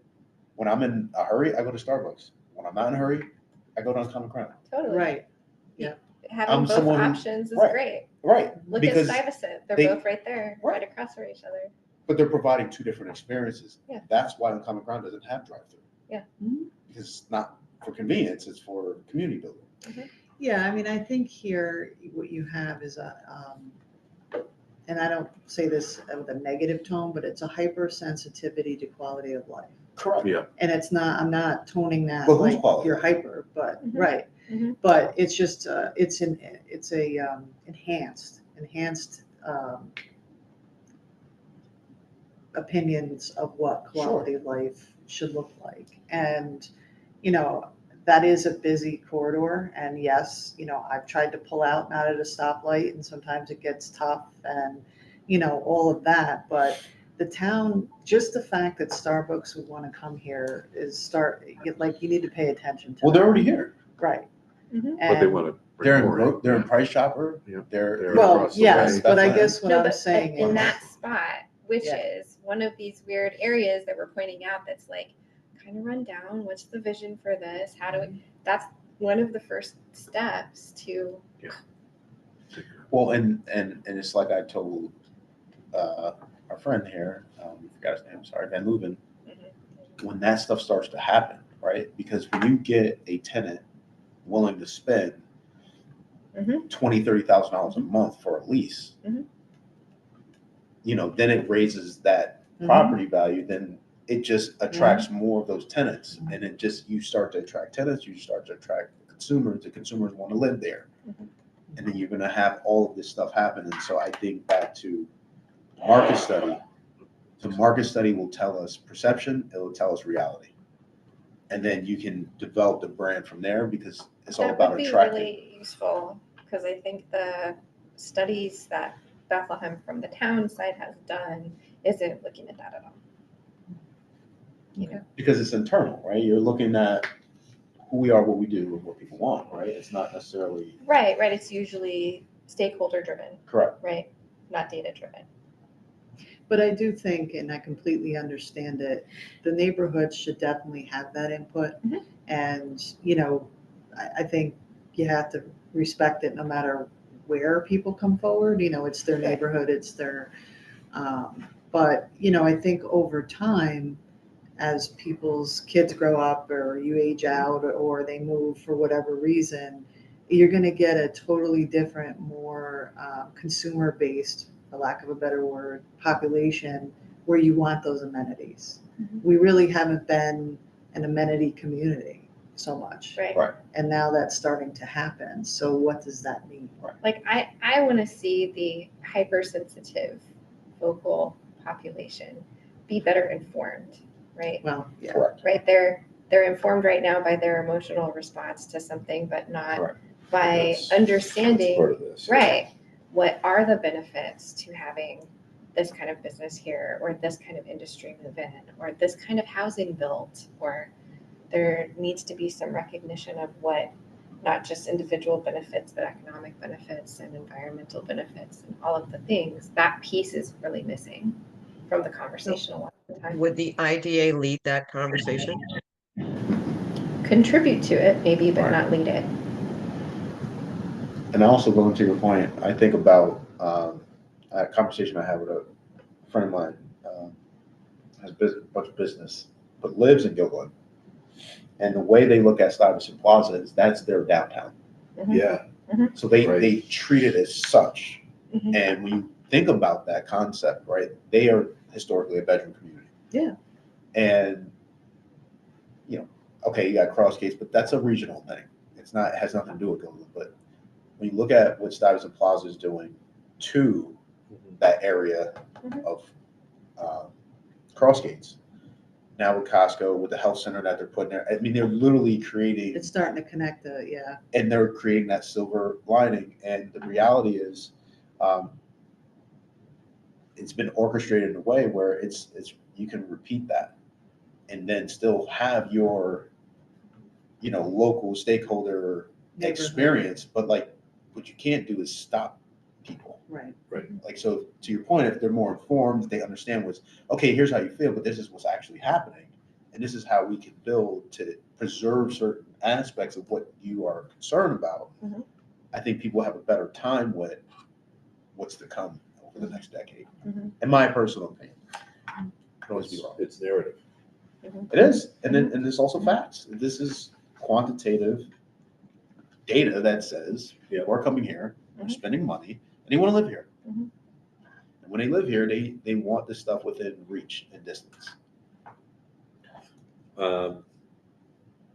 Speaker 4: When I'm in a hurry, I go to Starbucks. When I'm not in a hurry, I go down Common Crown.
Speaker 5: Totally.
Speaker 2: Right.
Speaker 5: Having
Speaker 4: I'm
Speaker 5: both
Speaker 4: someone who-
Speaker 5: options is
Speaker 4: right.
Speaker 5: great.
Speaker 4: Right.
Speaker 5: Look
Speaker 4: because
Speaker 5: at Stuyvesant. They're
Speaker 4: they-
Speaker 5: both right there,
Speaker 4: Right.
Speaker 5: right across from each other.
Speaker 4: but they're providing two different experiences.
Speaker 5: Yeah.
Speaker 4: That's why Common Crown doesn't have drive-through.
Speaker 5: Yeah.
Speaker 2: Mhm.
Speaker 4: Because it's not for convenience, it's for community building.
Speaker 2: Yeah, I mean, I think here, what you have is and I don't say this with a negative tone, but it's a hypersensitivity to quality of life.
Speaker 4: Correct.
Speaker 1: Yeah.
Speaker 2: And I'm not toning that
Speaker 4: Well, who's
Speaker 2: like
Speaker 4: quality?
Speaker 2: you're hyper, but,
Speaker 5: Mhm.
Speaker 2: right.
Speaker 5: Mhm.
Speaker 2: But it's just, it's enhanced, opinions of what quality of life should look like. And, you know, that is a busy corridor. And yes, you know, I've tried to pull out, not at a stoplight, and sometimes it gets tough and, you know, all of that. But the town, just the fact that Starbucks would want to come here is like, you need to pay attention to
Speaker 4: Well, they're
Speaker 2: that.
Speaker 4: already here.
Speaker 2: Right.
Speaker 5: Mhm.
Speaker 1: But they
Speaker 2: And-
Speaker 1: want to
Speaker 4: They're
Speaker 1: bring more in.
Speaker 4: they're in Price Chopper.
Speaker 1: Yeah.
Speaker 4: They're
Speaker 2: Well,
Speaker 1: across the
Speaker 2: yes,
Speaker 1: way.
Speaker 2: but I
Speaker 4: Bethlehem.
Speaker 2: guess what
Speaker 5: No,
Speaker 2: I'm
Speaker 5: but
Speaker 2: saying
Speaker 5: in
Speaker 2: is,
Speaker 5: that spot, which
Speaker 2: Yeah.
Speaker 5: is one of these weird areas that we're pointing out that's like kind of run down. What's the vision for this? How do we? That's one of the first steps to.
Speaker 4: Well, and it's like I told our friend here, forgot his name, sorry, Van Leuven, when that stuff starts to happen, right? Because when you get a tenant willing to spend
Speaker 5: Mhm.
Speaker 4: $20,000-$30,000 a month for a lease,
Speaker 5: Mhm.
Speaker 4: you know, then it raises that
Speaker 2: Mhm.
Speaker 4: property value, then it just attracts more of those tenants. And it just, you start to attract tenants, you start to attract consumers, the consumers want to live there.
Speaker 5: Mhm.
Speaker 4: And then you're going to have all of this stuff happen. And so I think back to market study. The market study will tell us perception, it will tell us reality. And then you can develop the brand from there, because it's all
Speaker 5: That
Speaker 4: about
Speaker 5: would be
Speaker 4: attracting.
Speaker 5: really useful because I think the studies that Bethlehem from the town side has done isn't looking at that at all. You know,
Speaker 4: Because it's internal, right? You're looking at who we are, what we do, and what people want, right? It's not necessarily
Speaker 5: right. It's usually stakeholder driven,
Speaker 4: correct.
Speaker 5: right? Not data driven.
Speaker 2: but I do think, and I completely understand it, the neighborhoods should definitely have that input.
Speaker 5: Mhm.
Speaker 2: And, you know, I think you have to respect it no matter where people come forward, you know, it's their
Speaker 5: Right.
Speaker 2: neighborhood, it's their, but, you know, I think over time, as people's kids grow up or you age out or they move for whatever reason, you're going to get a totally different, more consumer-based, for lack of a better word, population where you want those amenities.
Speaker 5: Mhm.
Speaker 2: We really haven't been an amenity community so much.
Speaker 5: Right.
Speaker 4: Right.
Speaker 2: And now that's starting to happen. So what does that mean?
Speaker 5: Like I want to see the hypersensitive vocal population be better informed, right?
Speaker 2: Well, yeah.
Speaker 4: Correct.
Speaker 5: Right, they're informed right now by their emotional response to something, but not
Speaker 4: Correct.
Speaker 5: by
Speaker 1: That's-
Speaker 5: understanding,
Speaker 1: That's part of this.
Speaker 5: right, what are the benefits to having this kind of business here, or this kind of industry move in, or this kind of housing built, or there needs to be some recognition of what not just individual benefits, but economic benefits and environmental benefits and all of the things. That piece is really missing from the conversation a lot of the time.
Speaker 6: Would the IDA lead that conversation?
Speaker 5: Contribute to it, maybe, but
Speaker 4: Right.
Speaker 5: not lead it.
Speaker 4: And also going to your point, I think about a conversation I had with a friend of mine, has a bunch of business, but lives in Gilroy. And the way they look at Stuyvesant Plaza is that's their downtown.
Speaker 1: Yeah,
Speaker 4: So they
Speaker 1: Right.
Speaker 4: treat it as such.
Speaker 5: Mhm.
Speaker 4: And when you think about that concept, right, they are historically a bedroom community.
Speaker 2: Yeah.
Speaker 4: And, you know, okay, you got Cross Gates, but that's a regional thing. It has nothing to do with Gilroy. But when you look at what Stuyvesant Plaza is doing to that area
Speaker 5: Mhm.
Speaker 4: of Cross Gates, now with Costco, with the health center that they're putting there, I mean, they're literally creating,
Speaker 2: It's starting to connect yeah.
Speaker 4: and they're creating that silver lining. And the reality is, it's been orchestrated in a way where it's you can repeat that, and then still have your, you know, local stakeholder
Speaker 2: Neighborhood.
Speaker 4: experience. But like, what you can't do is stop people.
Speaker 2: Right.
Speaker 4: Like, so to your point, if they're more informed, they understand what's, okay, here's how you feel, but this is what's actually happening. And this is how we can build to preserve certain aspects of what you are concerned about.
Speaker 5: Mhm.
Speaker 4: I think people have a better time with what's to come over the next decade.
Speaker 5: Mhm.
Speaker 4: In my personal opinion. Could always be wrong.
Speaker 1: It's narrative.
Speaker 4: It is. And then, and there's also facts. This is quantitative data that says
Speaker 1: Yeah.
Speaker 4: people are coming here, they're
Speaker 5: Mhm.
Speaker 4: spending money, and they want to live here.
Speaker 5: Mhm.
Speaker 4: And when they live here, they want this stuff within reach and distance.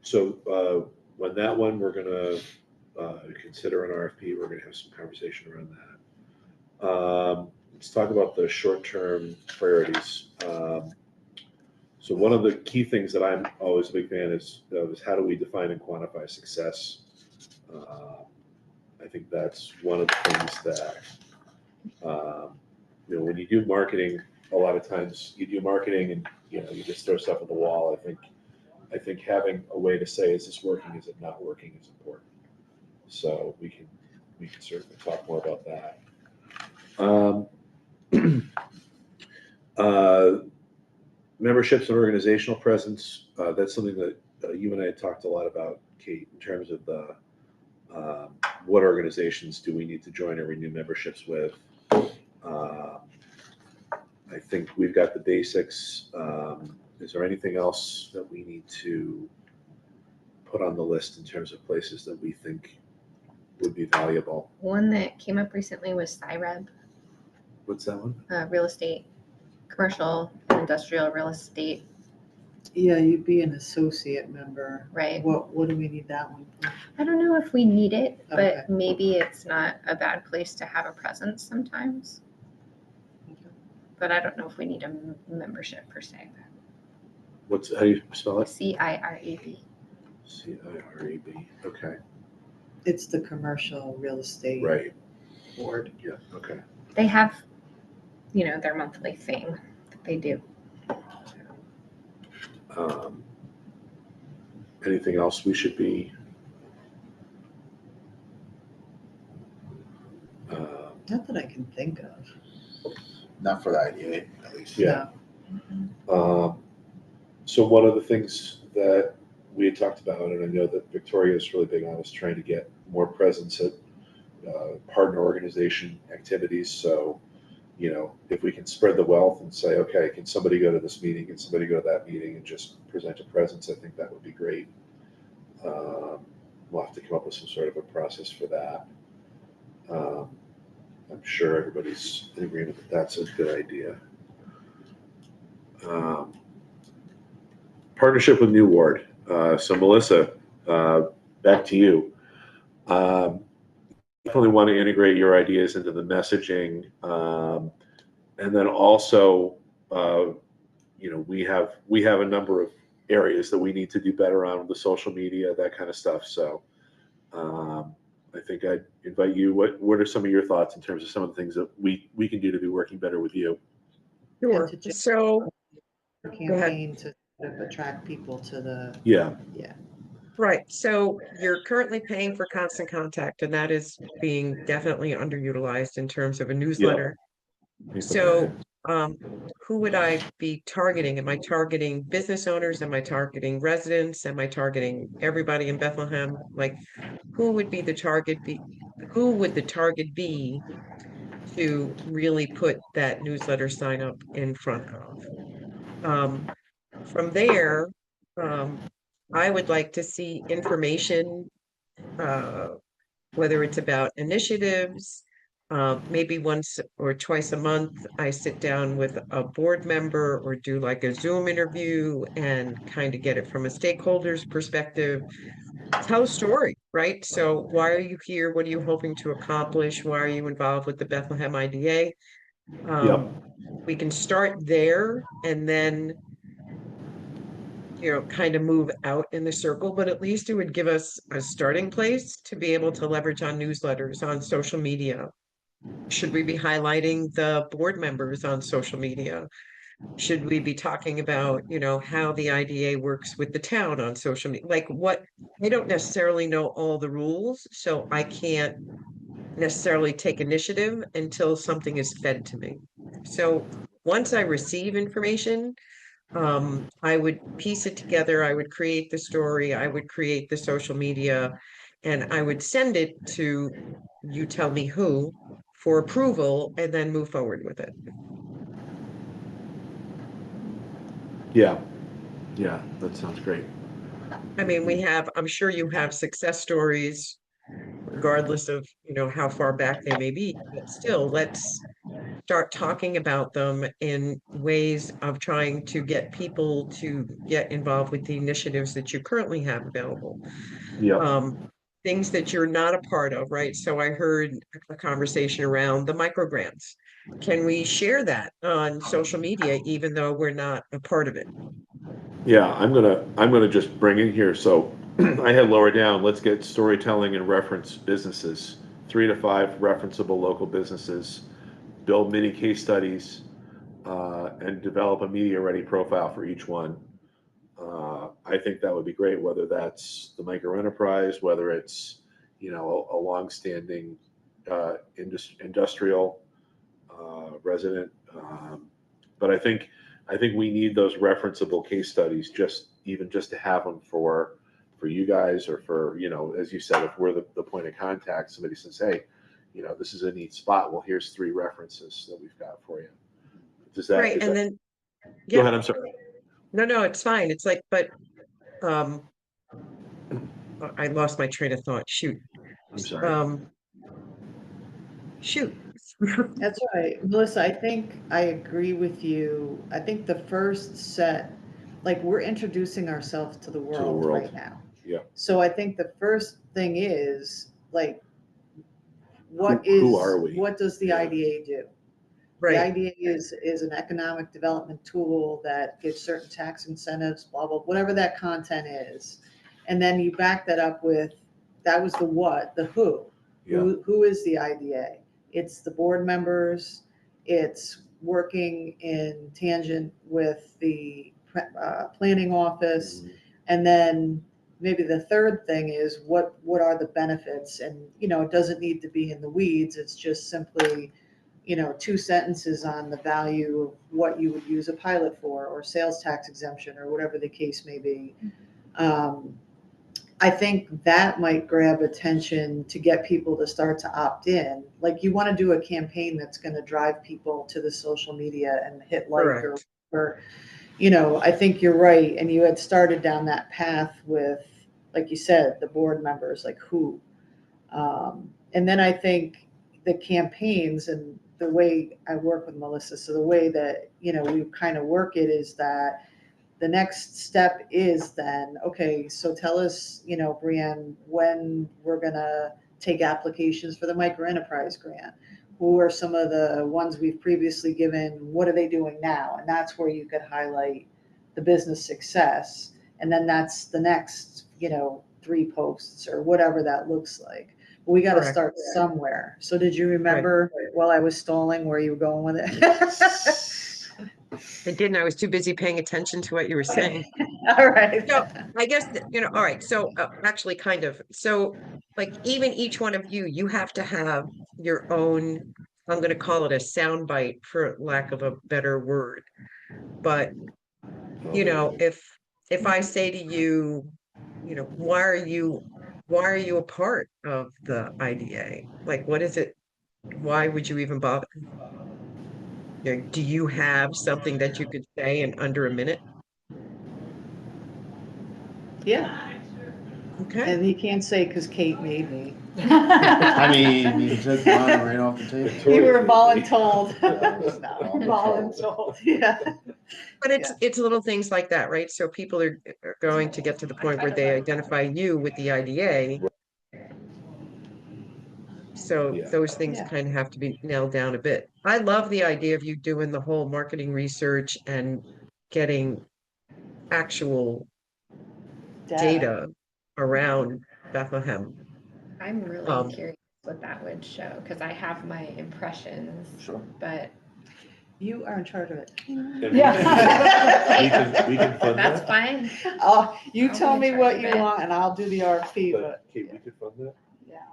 Speaker 1: So when that one, we're gonna consider an RFP, we're gonna have some conversation around that. Let's talk about the short-term priorities. So one of the key things that I'm always a big fan is how do we define and quantify success? I think that's one of the things that, when you do marketing, a lot of times you do marketing and, you just throw stuff at the wall. I think having a way to say, is this working, is it not working, is important. So we can certainly talk more about that. Memberships and organizational presence, that's something that you and I had talked a lot about, Kate, in terms of the what organizations do we need to join or renew memberships with. I think we've got the basics. Is there anything else that we need to put on the list in terms of places that we think would be valuable?
Speaker 5: One that came up recently was CIREB,
Speaker 1: What's that one?
Speaker 5: real estate, commercial and industrial real estate,
Speaker 2: Yeah, you'd be an associate member.
Speaker 5: right?
Speaker 2: What do we need that one for?
Speaker 5: I don't know if we need it, but
Speaker 2: Okay.
Speaker 5: maybe it's not a bad place to have a presence sometimes. But I don't know if we need a membership per se.
Speaker 1: How do you spell it?
Speaker 5: CIREB.
Speaker 1: CIREB. Okay.
Speaker 2: It's the commercial real estate
Speaker 1: Right.
Speaker 2: board.
Speaker 1: Yeah. Okay.
Speaker 5: They have, their monthly thing that they do.
Speaker 1: Anything else we should be?
Speaker 2: Not that I can think of.
Speaker 4: Not for the IDA, at least.
Speaker 1: Yeah. So one of the things that we had talked about, and I know that Victoria is really big on, is trying to get more presence at partner organization activities. So, if we can spread the wealth and say, okay, can somebody go to this meeting, can somebody go to that meeting, and just present a presence, I think that would be great. We'll have to come up with some sort of a process for that. I'm sure everybody's in agreement that that's a good idea. Partnership with New Ward. So Melissa, back to you. Definitely want to integrate your ideas into the messaging, and then also, we have a number of areas that we need to do better on with the social media, that kind of stuff. So, I think I'd invite you. What are some of your thoughts in terms of some of the things that we can do to be working better with you?
Speaker 6: Sure.
Speaker 2: And to just-
Speaker 6: So,
Speaker 2: Campaign to sort of attract people to the,
Speaker 1: Yeah.
Speaker 6: right, so you're currently paying for Constant Contact, and that is being definitely underutilized in terms of a newsletter. So, who would I be targeting? Am I targeting business owners? Am I targeting residents? Am I targeting everybody in Bethlehem? Like, who would the target be to really put that newsletter sign up in front of? From there, I would like to see information, whether it's about initiatives. Maybe once or twice a month, I sit down with a board member or do like a Zoom interview and kind of get it from a stakeholder's perspective. Tell a story, right? So why are you here? What are you hoping to accomplish? Why are you involved with the Bethlehem IDA? We can start there and then kind of move out in the circle, but at least it would give us a starting place to be able to leverage on newsletters, on social media. Should we be highlighting the board members on social media? Should we be talking about, how the IDA works with the town on social media? Like I don't necessarily know all the rules, so I can't necessarily take initiative until something is fed to me. So once I receive information, I would piece it together. I would create the story. I would create the social media, and I would send it to you tell me who for approval and then move forward with it.
Speaker 1: Yeah, that sounds great.
Speaker 6: I mean, I'm sure you have success stories regardless of, how far back they may be, but still, let's start talking about them in ways of trying to get people to get involved with the initiatives that you currently have available.
Speaker 1: Yeah.
Speaker 6: things that you're not a part of, right? So I heard a conversation around the microgrants. Can we share that on social media, even though we're not a part of it?
Speaker 1: Yeah, I'm gonna just bring in here, so I had lower down, let's get storytelling and reference businesses, 3 to 5 referenceable local businesses, build mini case studies, and develop a media-ready profile for each one. I think that would be great, whether that's the micro enterprise, whether it's, a longstanding industrial resident. But I think we need those referenceable case studies, just to have them for you guys, or for, as you said, if we're the point of contact, somebody says, hey, this is a neat spot. Well, here's 3 references that we've got for you. Does that?
Speaker 6: Right, and then,
Speaker 1: Go
Speaker 6: yeah,
Speaker 1: ahead. I'm sorry.
Speaker 6: no, it's fine. It's like, but um, I lost my train of thought. Shoot.
Speaker 1: I'm sorry.
Speaker 6: Shoot.
Speaker 2: That's right. Melissa, I think I agree with you. I think the first set, like, we're introducing ourselves to the world
Speaker 1: world.
Speaker 2: right now.
Speaker 1: Yeah.
Speaker 2: So I think the first thing is, like,
Speaker 1: Who are we?
Speaker 2: what does the
Speaker 1: Yeah.
Speaker 2: IDA do? The
Speaker 6: Right,
Speaker 2: IDA is an economic development tool that gives certain tax incentives, blah, blah, whatever that content is. And then you back that up with, that was the what, the who.
Speaker 1: Yeah.
Speaker 2: Who is the IDA? It's the board members, it's working in tangent with the planning office. And then maybe the third thing is what are the benefits? And, it doesn't need to be in the weeds. It's just simply, 2 sentences on the value of what you would use a pilot for, or sales tax exemption, or whatever the case may be. I think that might grab attention to get people to start to opt in. Like, you want to do a campaign that's going to drive people to the social media and hit like,
Speaker 6: correct.
Speaker 2: or I think you're right. And you had started down that path with, like you said, the board members, like who. And then I think the campaigns and the way I work with Melissa, so the way that, we kind of work it is that the next step is then, okay, so tell us, Brianne, when we're gonna take applications for the micro enterprise grant. Who are some of the ones we've previously given? What are they doing now? And that's where you could highlight the business success. And then that's the next, 3 posts or whatever that looks like. But we got to
Speaker 6: Correct.
Speaker 2: start somewhere. So did you remember while I was stalling where you were going with it?
Speaker 6: I didn't. I was too busy paying attention to what you were saying.
Speaker 2: All right.
Speaker 6: So I guess, all right. So actually kind of, so like even each one of you have to have your own, I'm going to call it a soundbite for lack of a better word. But, if I say to you, why are you a part of the IDA? Like, what is it? Why would you even bother? Do you have something that you could say in under a minute?
Speaker 2: Yeah.
Speaker 6: Okay.
Speaker 2: And you can't say because Kate made me.
Speaker 4: I mean, you took mine right off the table.
Speaker 2: You were voluntold.
Speaker 3: Voluntold.
Speaker 2: Yeah.
Speaker 6: But it's little things like that, right? So people are going to get to the point where they identify you with the IDA. So
Speaker 1: Yeah.
Speaker 6: those things
Speaker 2: Yeah.
Speaker 6: kind of have to be nailed down a bit. I love the idea of you doing the whole marketing research and getting actual data around Bethlehem.
Speaker 5: I'm really curious what that would show, because I have my impressions,
Speaker 4: Sure.
Speaker 5: but
Speaker 2: You are in charge of it.
Speaker 3: Yeah.
Speaker 1: We can fund
Speaker 5: that's
Speaker 1: that.
Speaker 5: fine.
Speaker 2: Oh, you
Speaker 5: I'll
Speaker 2: tell
Speaker 5: be
Speaker 2: me
Speaker 5: in
Speaker 2: what
Speaker 5: charge
Speaker 2: you
Speaker 5: of it.
Speaker 2: want and I'll do the RFP,
Speaker 1: But
Speaker 2: but
Speaker 1: Kate, we could fund that.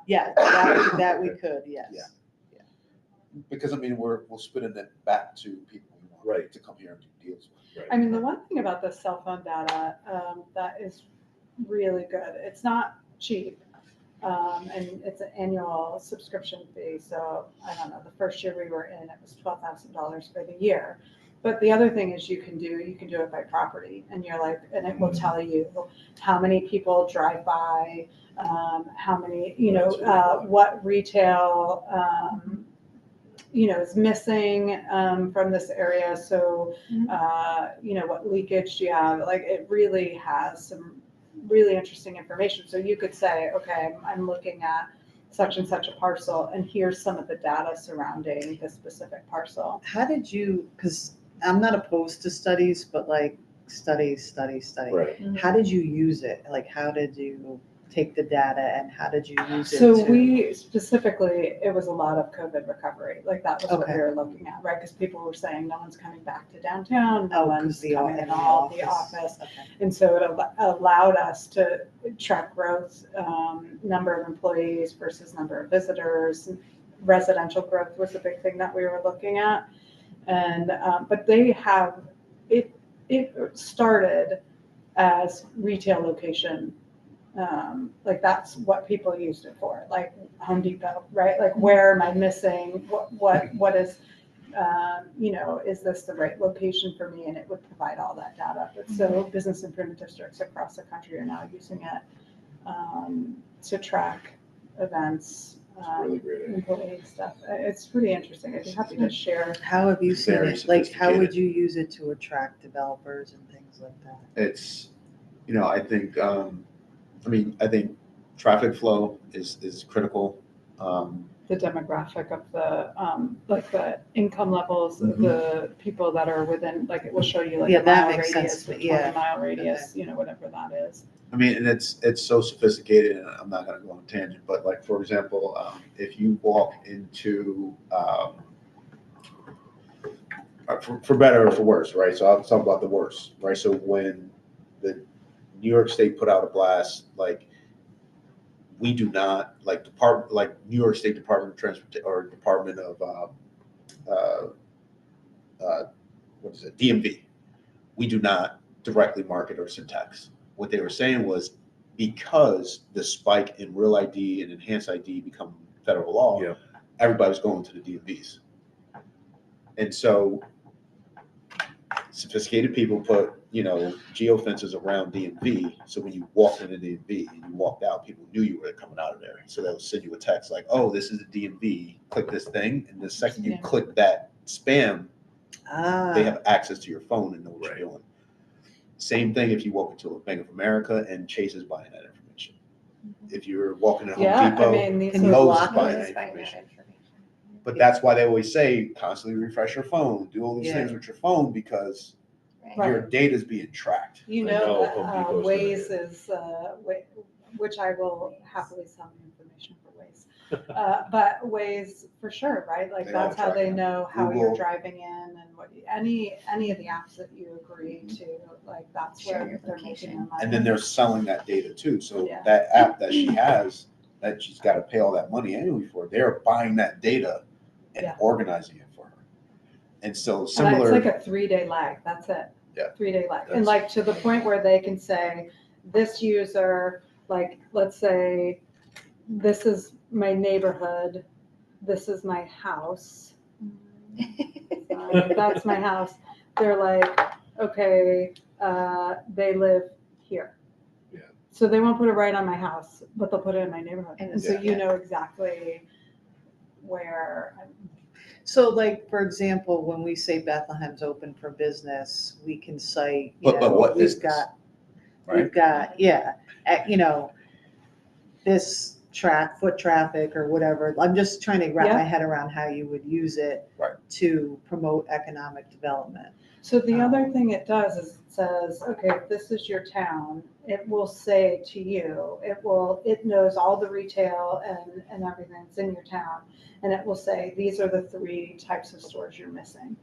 Speaker 2: yeah, that we could, yes.
Speaker 1: Yeah.
Speaker 4: Because I mean, we'll spin it back to people who want
Speaker 1: Right.
Speaker 4: to come here and do deals with.
Speaker 3: I mean, the one thing about the cell phone data that is really good, it's not cheap. And it's an annual subscription fee. So I don't know, the first year we were in, it was $12,000 for the year. But the other thing is you can do it by property, and you're like, and it will tell you how many people drive by, how many, what retail, is missing from this area. So, what leakage do you have? Like, it really has some really interesting information. So you could say, okay, I'm looking at such and such a parcel, and here's some of the data surrounding this specific parcel.
Speaker 2: How did you, because I'm not opposed to studies, but like study.
Speaker 1: Right.
Speaker 2: How did you use it? Like, how did you take the data and how did you use it
Speaker 3: So
Speaker 2: to?
Speaker 3: we specifically, it was a lot of COVID recovery. Like that was what
Speaker 2: Okay.
Speaker 3: we were looking at, right? Because people were saying no one's coming back to downtown, no
Speaker 2: Oh,
Speaker 3: one's
Speaker 2: because
Speaker 3: coming
Speaker 2: in
Speaker 3: at all, the office.
Speaker 2: Okay.
Speaker 3: And so it allowed us to track growth, number of employees versus number of visitors. Residential growth was a big thing that we were looking at. And, but they have, it started as retail location. Like that's what people used it for, like Home Depot, right? Like where am I missing? What is, you know, is this the right location for me? And it would provide all that data. But so business improvement districts across the country are now using it to track events,
Speaker 1: It's a really great idea.
Speaker 3: employee stuff. It's pretty interesting. I'd be happy to share.
Speaker 2: How have you seen
Speaker 4: Very
Speaker 2: it? Like, how would
Speaker 4: sophisticated.
Speaker 2: you use it to attract developers and things like that?
Speaker 4: It's, you know, I think, I think traffic flow is critical.
Speaker 3: The demographic of the, like the income levels of
Speaker 4: Mhm.
Speaker 3: the people that are within, like it will show you like
Speaker 2: Yeah,
Speaker 3: a
Speaker 2: that
Speaker 3: mile
Speaker 2: makes
Speaker 3: radius,
Speaker 2: sense,
Speaker 3: a
Speaker 2: but yeah.
Speaker 3: 20-mile radius, you know, whatever that is.
Speaker 4: I mean, and it's so sophisticated, and I'm not going to go on a tangent, but like, for example, if you walk into, for better or for worse, right? So I'll talk about the worst, right? So when the New York State put out a blast, like, we do not, like New York State Department of Transportation or Department of, what is it, DMV, we do not directly market or send text. What they were saying was, because the spike in Real ID and Enhanced ID become federal law,
Speaker 1: Yeah.
Speaker 4: everybody was going to the DMVs. And so sophisticated people put, you know, geofences around DMV. So when you walked into DMV and you walked out, people knew you were coming out of there. So they'll send you a text like, oh, this is a DMV, click this thing. And the second you click that spam, they have access to your phone and know what you're doing. Same thing if you walk into a Bank of America and Chase is buying that information. If you're walking at Home Depot,
Speaker 3: I mean, these
Speaker 2: Can you
Speaker 3: are
Speaker 2: block
Speaker 4: Lowe's is buying that information. But that's why they always say constantly refresh your phone, do all these things with your phone, because your data is being tracked.
Speaker 3: You
Speaker 1: I
Speaker 3: know,
Speaker 1: know
Speaker 3: that,
Speaker 1: Home Depot's doing
Speaker 3: Waze is, which I will happily sell you information for Waze. But Waze for sure, right? Like
Speaker 4: They all
Speaker 3: that's how
Speaker 4: track
Speaker 3: they
Speaker 4: it.
Speaker 3: know how
Speaker 4: Google.
Speaker 3: you're driving in and what, any of the apps that you agree to, like that's
Speaker 5: Share
Speaker 3: where
Speaker 5: your
Speaker 3: they're making
Speaker 5: location.
Speaker 3: their money.
Speaker 4: And then they're selling that data too. So
Speaker 3: Yeah.
Speaker 4: that app that she has, that she's got to pay all that money annually for, they're buying that data and
Speaker 3: Yeah.
Speaker 4: organizing it for her. And so
Speaker 3: And
Speaker 4: similar.
Speaker 3: it's like a 3-day lag. That's it.
Speaker 4: Yeah.
Speaker 3: 3-day lag.
Speaker 1: That's-
Speaker 3: And like to the point where they can say, this user, like, let's say, this is my neighborhood, this is my house. That's my house. They're like, okay, they live here.
Speaker 1: Yeah.
Speaker 3: So they won't put it right on my house, but they'll put it in my neighborhood.
Speaker 5: And
Speaker 3: And so
Speaker 4: yeah.
Speaker 3: you know exactly where.
Speaker 2: So like, for example, when we say Bethlehem's open for business, we can cite, you
Speaker 4: But
Speaker 2: know,
Speaker 4: what
Speaker 2: we've
Speaker 4: business?
Speaker 2: got,
Speaker 4: Right.
Speaker 2: we've got, you know, this foot traffic or whatever. I'm just trying to wrap my head around how you would use it
Speaker 4: Right.
Speaker 2: to promote economic development.
Speaker 3: So the other thing it does is it says, okay, if this is your town, it will say to you, it knows all the retail and everything that's in your town. And it will say, these are the 3 types of stores you're missing.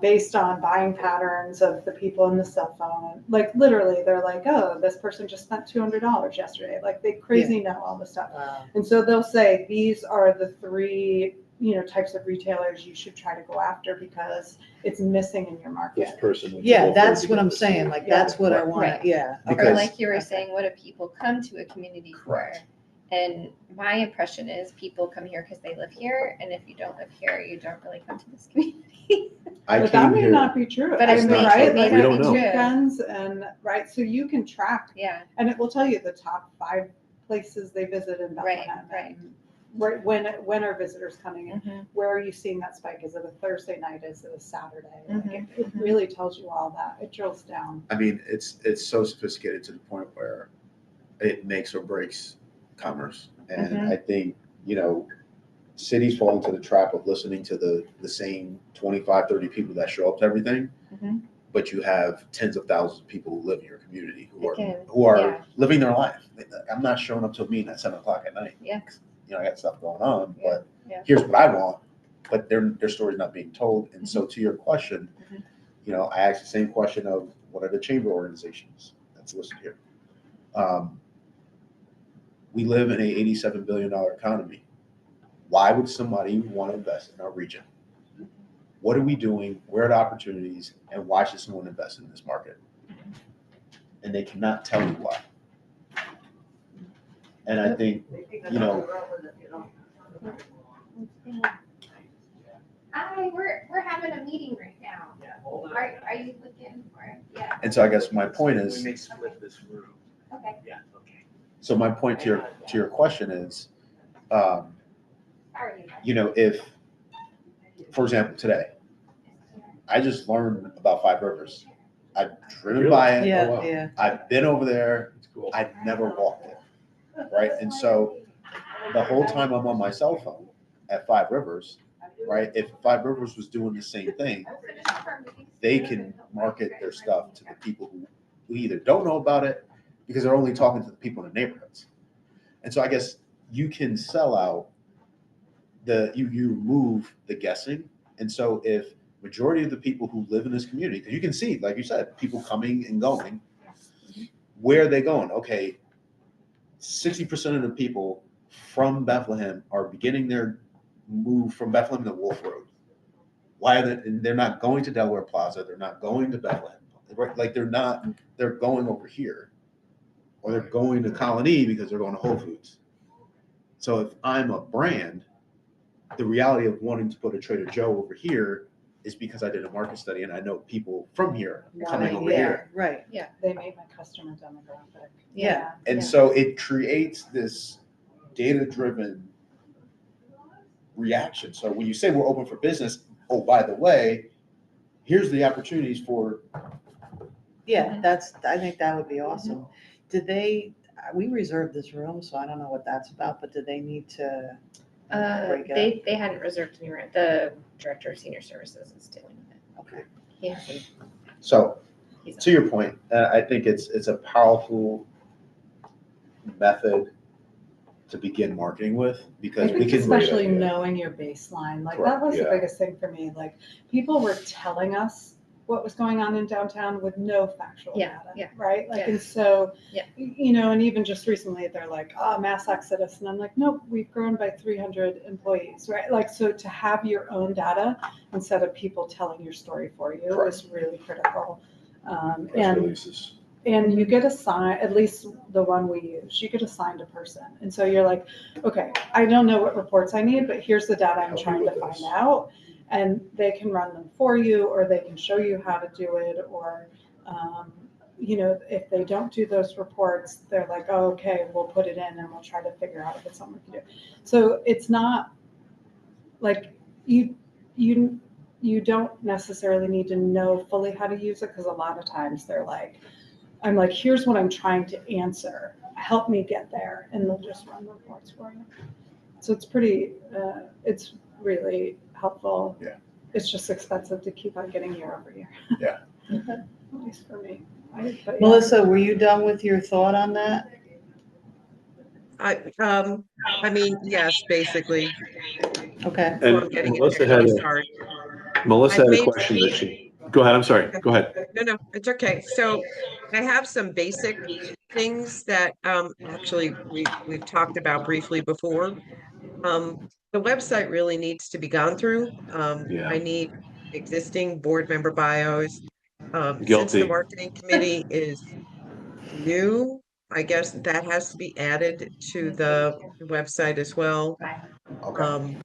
Speaker 3: Based on buying patterns of the people in the cell phone. Like literally, they're like, oh, this person just spent $200 yesterday. Like they crazy know all this stuff.
Speaker 2: Wow.
Speaker 3: And so they'll say, these are the 3, you know, types of retailers you should try to go after because it's missing in your market.
Speaker 1: This person. would
Speaker 2: Yeah,
Speaker 1: go
Speaker 2: that's
Speaker 1: first
Speaker 2: what I'm
Speaker 1: because
Speaker 2: saying. Like,
Speaker 3: Yeah.
Speaker 2: that's what I want.
Speaker 5: Right.
Speaker 2: Yeah.
Speaker 5: Or
Speaker 4: Because-
Speaker 5: like you were
Speaker 2: Okay.
Speaker 5: saying, what do people come to a community for?
Speaker 4: Correct.
Speaker 5: And my impression is people come here because they live here, and if you don't live here, you don't really come to this community.
Speaker 4: I
Speaker 3: But that
Speaker 4: came
Speaker 3: may
Speaker 4: here.
Speaker 3: not be true.
Speaker 5: But
Speaker 3: I
Speaker 5: it's
Speaker 3: mean,
Speaker 4: not
Speaker 3: right?
Speaker 4: true.
Speaker 3: Like
Speaker 1: We don't know.
Speaker 3: weekends and right, so you can track,
Speaker 5: Yeah,
Speaker 3: and it will tell you the top 5 places they visit in
Speaker 5: Right,
Speaker 3: Bethlehem.
Speaker 5: right.
Speaker 3: And right, when are visitors coming in?
Speaker 5: Mhm.
Speaker 3: Where are you seeing that spike? Is it a Thursday night? Is it a Saturday? Like
Speaker 5: Mhm.
Speaker 3: it really tells you all that. It drills down.
Speaker 4: I mean, it's so sophisticated to the point where it makes or breaks commerce. And
Speaker 5: Mhm.
Speaker 4: I think, cities fall into the trap of listening to the same 25, 30 people that show up to everything.
Speaker 5: Mhm.
Speaker 4: But you have tens of thousands of people who live in your community
Speaker 5: Again,
Speaker 4: who are
Speaker 5: yeah.
Speaker 4: living their life. I'm not showing up to a meeting at 7 o'clock at night.
Speaker 5: Yeah.
Speaker 4: I got stuff going on, but
Speaker 5: Yeah.
Speaker 4: here's what I want. But their story's not being told. And so to your question,
Speaker 5: Mhm.
Speaker 4: I asked the same question of what are the chamber organizations that's listed here. We live in a $87 billion economy. Why would somebody want to invest in our region? What are we doing? Where are the opportunities? And why should someone invest in this market? And they cannot tell you why. And I think,
Speaker 5: Hi, we're having a meeting right now. Are you looking for it? Yeah.
Speaker 4: and so I guess my point is,
Speaker 1: We may split this room.
Speaker 5: Okay.
Speaker 1: Yeah, okay.
Speaker 4: so my point to your question is,
Speaker 5: Sorry.
Speaker 4: if, for example, today, I just learned about Five Rivers. I've driven
Speaker 1: Really?
Speaker 4: by it.
Speaker 2: Yeah,
Speaker 1: wow.
Speaker 2: yeah.
Speaker 4: I've been over there.
Speaker 1: It's cool.
Speaker 4: I've never walked it. Right. And so the whole time I'm on my cell phone at Five Rivers, right? If Five Rivers was doing the same thing, they can market their stuff to the people who either don't know about it because they're only talking to the people in the neighborhoods. And so I guess you can sell out you remove the guessing. And so if majority of the people who live in this community, because you can see, like you said, people coming and going, where are they going? Okay, 60% of the people from Bethlehem are beginning their move from Bethlehem to Wolf Road. Why are they're not going to Delaware Plaza? They're not going to Bethlehem. Right? Like they're going over here, or they're going to Colony because they're going to Whole Foods. So if I'm a brand, the reality of wanting to put a Trader Joe over here is because I did a market study and I know people from here coming over here.
Speaker 2: Right.
Speaker 3: Yeah, they made my customer demographic.
Speaker 2: Yeah.
Speaker 4: And so it creates this data-driven reaction. So when you say we're open for business, oh, by the way, here's the opportunities for.
Speaker 2: Yeah, I think that would be awesome. We reserved this room, so I don't know what that's about, but do they need to? Break it
Speaker 5: They hadn't reserved any rent. The director of senior services is dealing with it.
Speaker 2: Okay.
Speaker 5: He hasn't.
Speaker 4: So to your point, I think it's a powerful method to begin marketing with because
Speaker 3: I
Speaker 4: we
Speaker 3: think
Speaker 4: can.
Speaker 3: especially knowing your baseline, like that was the
Speaker 1: Yeah.
Speaker 3: biggest thing for me. Like people were telling us what was going on in downtown with no factual data, right? Like, and so, and even just recently they're like, mass exodus. And I'm like, nope, we've grown by 300 employees, right? Like, so to have your own data instead of people telling your story for you is really critical. And you get assigned, at least the one we use, you get assigned a person. And so you're like, okay, I don't know what reports I need, but here's the data I'm trying to find out. And they can run them for you, or they can show you how to do it. Or, if they don't do those reports, they're like, oh, okay, we'll put it in and we'll try to figure out if it's something we can do. So it's not like you don't necessarily need to know fully how to use it, because a lot of times they're like, I'm like, here's what I'm trying to answer. Help me get there. And they'll just run reports for you. So it's it's really helpful.
Speaker 4: Yeah.
Speaker 3: It's just expensive to keep on getting year over year.
Speaker 4: Yeah.
Speaker 3: At least for me.
Speaker 2: Melissa, were you done with your thought on that?
Speaker 6: I mean, yes, basically.
Speaker 2: Okay.
Speaker 6: So
Speaker 1: And
Speaker 6: I'm getting an
Speaker 1: Melissa
Speaker 6: echo,
Speaker 1: had
Speaker 6: sorry.
Speaker 1: Melissa
Speaker 6: I've
Speaker 1: had a
Speaker 6: made
Speaker 1: question that go ahead, I'm sorry, go ahead.
Speaker 6: No, it's okay. So I have some basic things that actually we've talked about briefly before. The website really needs to be gone through.
Speaker 1: Yeah.
Speaker 6: I need existing board member bios. Since
Speaker 1: Guilty.
Speaker 6: the marketing committee is new, I guess that has to be added to the website as well.
Speaker 4: Okay.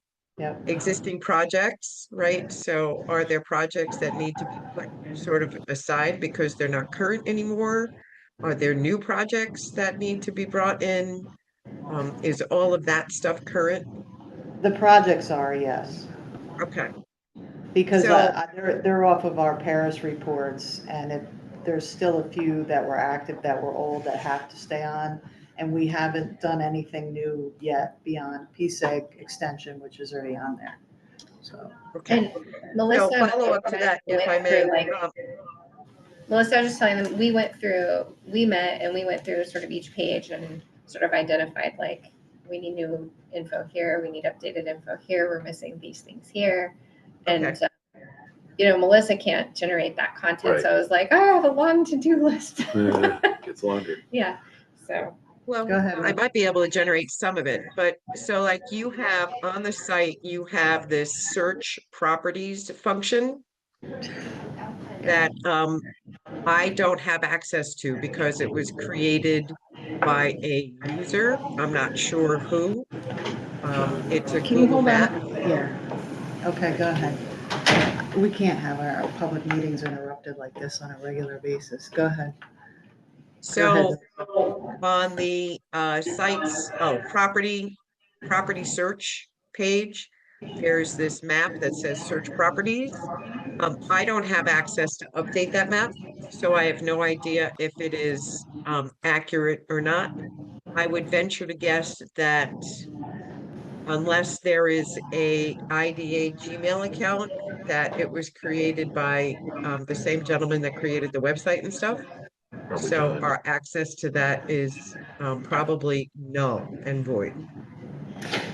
Speaker 6: Existing projects, right? So are there projects that need to be put sort of aside because they're not current anymore? Are there new projects that need to be brought in? Is all of that stuff current?
Speaker 2: The projects are, yes.
Speaker 6: Okay,
Speaker 2: Because
Speaker 6: so,
Speaker 2: they're off of our Paris reports, and there's still a few that were active that were old that have to stay on. And we haven't done anything new yet beyond PSEG extension, which is already on there. So,
Speaker 6: okay.
Speaker 5: And Melissa,
Speaker 6: So follow up to that, if I may.
Speaker 5: Melissa, I was just telling them, we met and we went through sort of each page and sort of identified like, we need new info here, we need updated info here, we're missing these things here. And,
Speaker 6: Okay.
Speaker 5: Melissa can't generate that content.
Speaker 1: Right.
Speaker 5: So I was like, oh, I have a long to-do list.
Speaker 1: Gets longer.
Speaker 5: Yeah, so.
Speaker 6: Well,
Speaker 2: Go ahead,
Speaker 6: I
Speaker 2: Rob.
Speaker 6: might be able to generate some of it, but so like you have on the site, you have this search properties function that I don't have access to because it was created by a user. I'm not sure who. It's a
Speaker 2: Can you
Speaker 6: Google
Speaker 2: hold
Speaker 6: map.
Speaker 2: on? Yeah. Okay, go ahead. We can't have our public meetings interrupted like this on a regular basis. Go ahead.
Speaker 6: So on the site's property search page, there's this map that says search properties. I don't have access to update that map, so I have no idea if it is accurate or not. I would venture to guess that unless there is a IDA Gmail account, that it was created by the same gentleman that created the website and stuff.
Speaker 1: Probably
Speaker 6: So
Speaker 1: not.
Speaker 6: our access to that is probably null and void.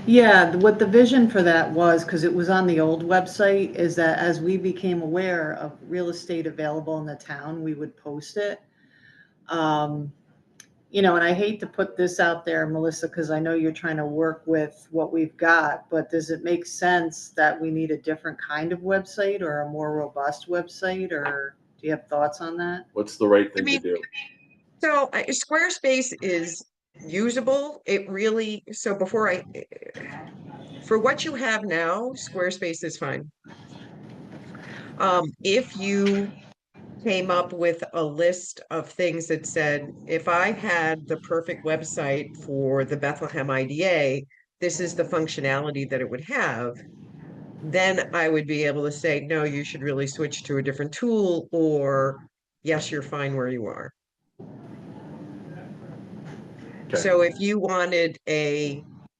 Speaker 2: Yeah, what the vision for that was, because it was on the old website, is that as we became aware of real estate available in the town, we would post it. And I hate to put this out there, Melissa, because I know you're trying to work with what we've got, but does it make sense that we need a different kind of website or a more robust website, or do you have thoughts on that?
Speaker 1: What's the right
Speaker 6: I
Speaker 1: thing to
Speaker 6: mean,
Speaker 1: do?
Speaker 6: so Squarespace is usable. So for what you have now, Squarespace is fine. If you came up with a list of things that said, if I had the perfect website for the Bethlehem IDA, this is the functionality that it would have, then I would be able to say, no, you should really switch to a different tool, or yes, you're fine where you are.
Speaker 1: Okay.
Speaker 6: So if you wanted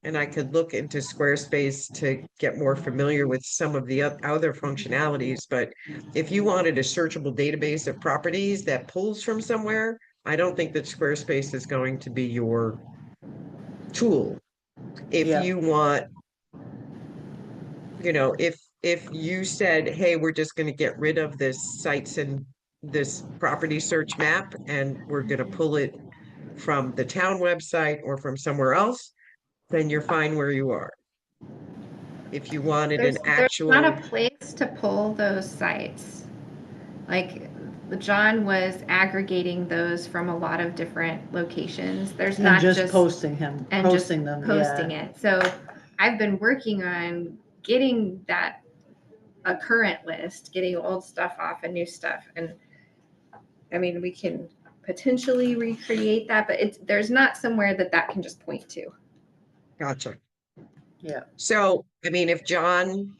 Speaker 6: and I could look into Squarespace to get more familiar with some of the other functionalities, but if you wanted a searchable database of properties that pulls from somewhere, I don't think that Squarespace is going to be your tool. If
Speaker 2: Yeah.
Speaker 6: you want, if you said, hey, we're just going to get rid of this sites and this property search map, and we're going to pull it from the town website or from somewhere else, then you're fine where you are. If you wanted an
Speaker 5: There's not
Speaker 6: actual,
Speaker 5: a place to pull those sites. Like John was aggregating those from a lot of different locations. There's
Speaker 2: And
Speaker 5: not
Speaker 2: just
Speaker 5: just
Speaker 2: posting them,
Speaker 5: and just
Speaker 2: posting them,
Speaker 5: posting
Speaker 2: yeah.
Speaker 5: it. So I've been working on getting a current list, getting old stuff off and new stuff. And I mean, we can potentially recreate that, but there's not somewhere that can just point to.
Speaker 6: gotcha.
Speaker 2: Yeah.
Speaker 6: So, I mean, if John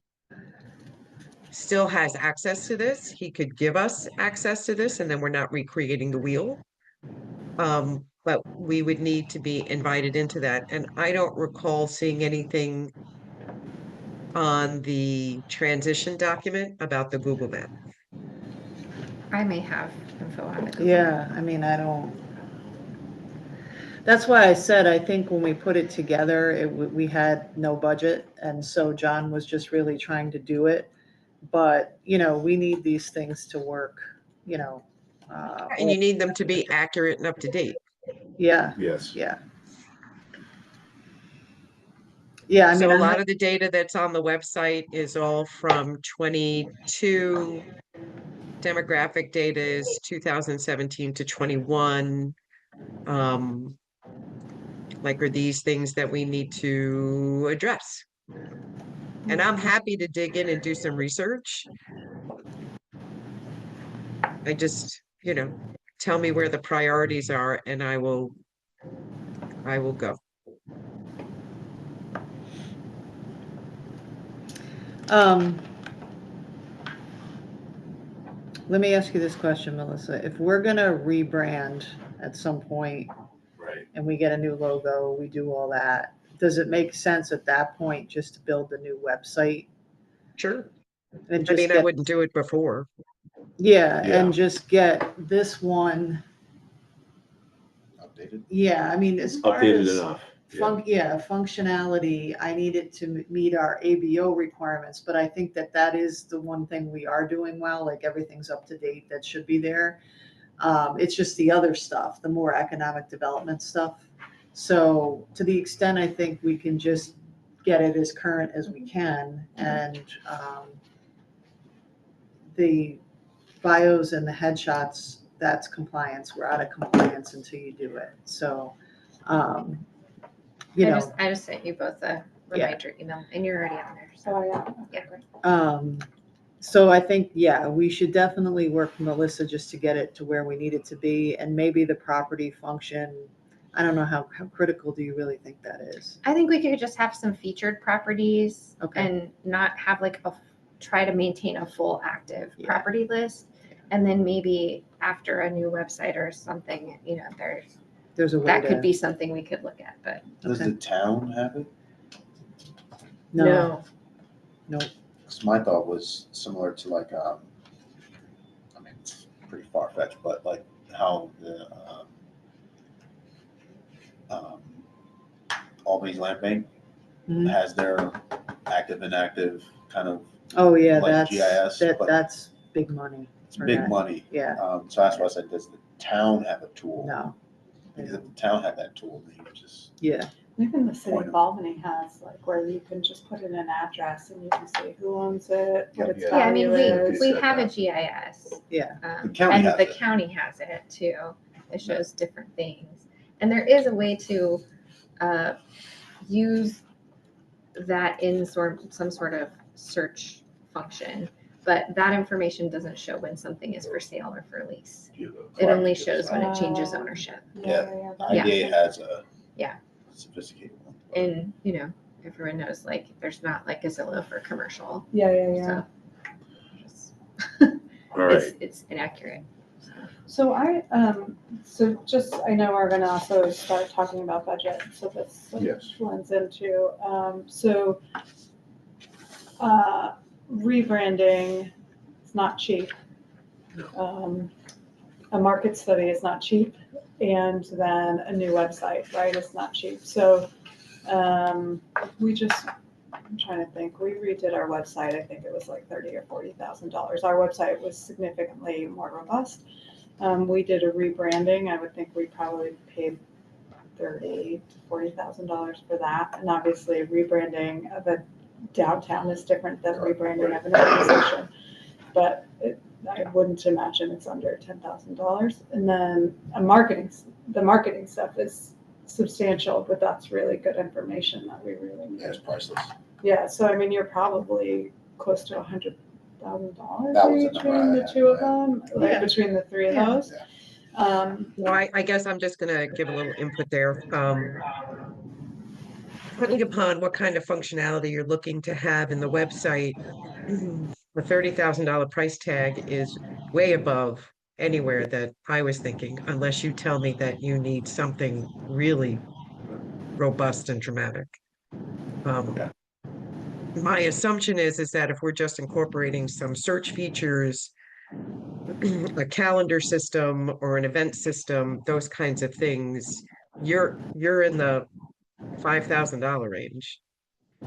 Speaker 6: still has access to this, he could give us access to this, and then we're not recreating the wheel. But we would need to be invited into that. And I don't recall seeing anything on the transition document about the Google map.
Speaker 5: I may have info on the Google.
Speaker 2: Yeah, I mean, that's why I said, I think when we put it together, we had no budget, and so John was just really trying to do it. But, we need these things to work,
Speaker 6: And you need them to be accurate and up to date.
Speaker 2: Yeah,
Speaker 1: Yes.
Speaker 2: yeah. Yeah, I mean,
Speaker 6: So a lot of the data that's on the website is all from 22. Demographic data is 2017 to 21. Like, are these things that we need to address? And I'm happy to dig in and do some research. I just, tell me where the priorities are and I will go.
Speaker 2: Let me ask you this question, Melissa. If we're gonna rebrand at some point
Speaker 1: Right.
Speaker 2: and we get a new logo, we do all that, does it make sense at that point just to build a new website?
Speaker 6: Sure.
Speaker 2: And
Speaker 6: I
Speaker 2: just
Speaker 6: mean, I
Speaker 2: get,
Speaker 6: wouldn't do it before.
Speaker 2: yeah,
Speaker 1: Yeah.
Speaker 2: and just get this one,
Speaker 4: Updated.
Speaker 2: yeah, I mean, as far
Speaker 1: Updated
Speaker 2: as
Speaker 1: enough. Yeah.
Speaker 2: functionality, I need it to meet our ABO requirements, but I think that that is the one thing we are doing well, like everything's up to date that should be there. It's just the other stuff, the more economic development stuff. So to the extent I think we can just get it as current as we can, and the bios and the headshots, that's compliance. We're out of compliance until you do it. So, you know,
Speaker 5: I just sent you both a reminder email, and you're already on there. So
Speaker 3: So, yeah.
Speaker 5: yeah, great.
Speaker 2: so I think, yeah, we should definitely work with Melissa just to get it to where we need it to be, and maybe the property function. I don't know how critical do you really think that is?
Speaker 5: I think we could just have some featured properties
Speaker 2: Okay.
Speaker 5: and not have like try to maintain a full active
Speaker 2: Yeah.
Speaker 5: property list. And then maybe after a new website or something,
Speaker 2: There's a way
Speaker 5: that
Speaker 2: to,
Speaker 5: could be something we could look at, but
Speaker 4: Does
Speaker 2: Okay.
Speaker 4: the town have it?
Speaker 2: no,
Speaker 4: Because my thought was similar to like, I mean, it's pretty far fetched, but like how the Albany's Land Bank
Speaker 2: Mhm.
Speaker 4: has their active, inactive kind of,
Speaker 2: Oh, yeah,
Speaker 4: like GIS, but-
Speaker 2: that's big money.
Speaker 4: it's
Speaker 2: for
Speaker 4: big
Speaker 2: that.
Speaker 4: money.
Speaker 2: Yeah,
Speaker 4: So that's why I said, does the town have a tool?
Speaker 2: no,
Speaker 4: Because if the town had that tool, then you would just,
Speaker 2: yeah,
Speaker 3: Even the city
Speaker 4: Point
Speaker 3: of
Speaker 4: of-
Speaker 3: Albany has like where you can just put in an address and you can see who owns it, what its
Speaker 1: Yeah.
Speaker 5: yeah, I mean,
Speaker 3: value is.
Speaker 5: we have a GIS.
Speaker 2: yeah,
Speaker 4: The county
Speaker 5: And
Speaker 4: has
Speaker 5: the
Speaker 4: it.
Speaker 5: county has it too. It shows different things. And there is a way to use that in some sort of search function, but that information doesn't show when something is for sale or for lease. It only shows when it changes ownership.
Speaker 3: Yeah.
Speaker 4: IDA has a
Speaker 5: Yeah.
Speaker 4: sophisticated one.
Speaker 5: And, everyone knows like there's not like a Zillow for commercial.
Speaker 3: Yeah.
Speaker 5: So
Speaker 1: All right.
Speaker 5: it's inaccurate.
Speaker 3: So I know we're gonna also start talking about budget, so this
Speaker 1: Yes.
Speaker 3: blends into, rebranding is not cheap. A market study is not cheap, and then a new website, right, is not cheap. So, I'm trying to think, we redid our website, I think it was like $30,000 or $40,000. Our website was significantly more robust. We did a rebranding. I would think we probably paid $30,000 to $40,000 for that. And obviously rebranding of a downtown is different than rebranding of an organization. But I wouldn't imagine it's under $10,000. And then the marketing stuff is substantial, but that's really good information that we really need.
Speaker 4: Yeah, it's priceless.
Speaker 3: Yeah, so I mean, you're probably close to $100,000
Speaker 4: That was the
Speaker 3: between
Speaker 4: number I
Speaker 3: the
Speaker 4: had,
Speaker 3: two of
Speaker 4: yeah.
Speaker 3: them, like
Speaker 2: Yeah.
Speaker 3: between the three of
Speaker 2: Yeah.
Speaker 3: those.
Speaker 4: Yeah.
Speaker 6: Well, I guess I'm just gonna give a little input there. Depending upon what kind of functionality you're looking to have in the website, the $30,000 price tag is way above anywhere that I was thinking, unless you tell me that you need something really robust and dramatic.
Speaker 4: Okay.
Speaker 6: My assumption is that if we're just incorporating some search features, a calendar system or an event system, those kinds of things, you're in the $5,000 range.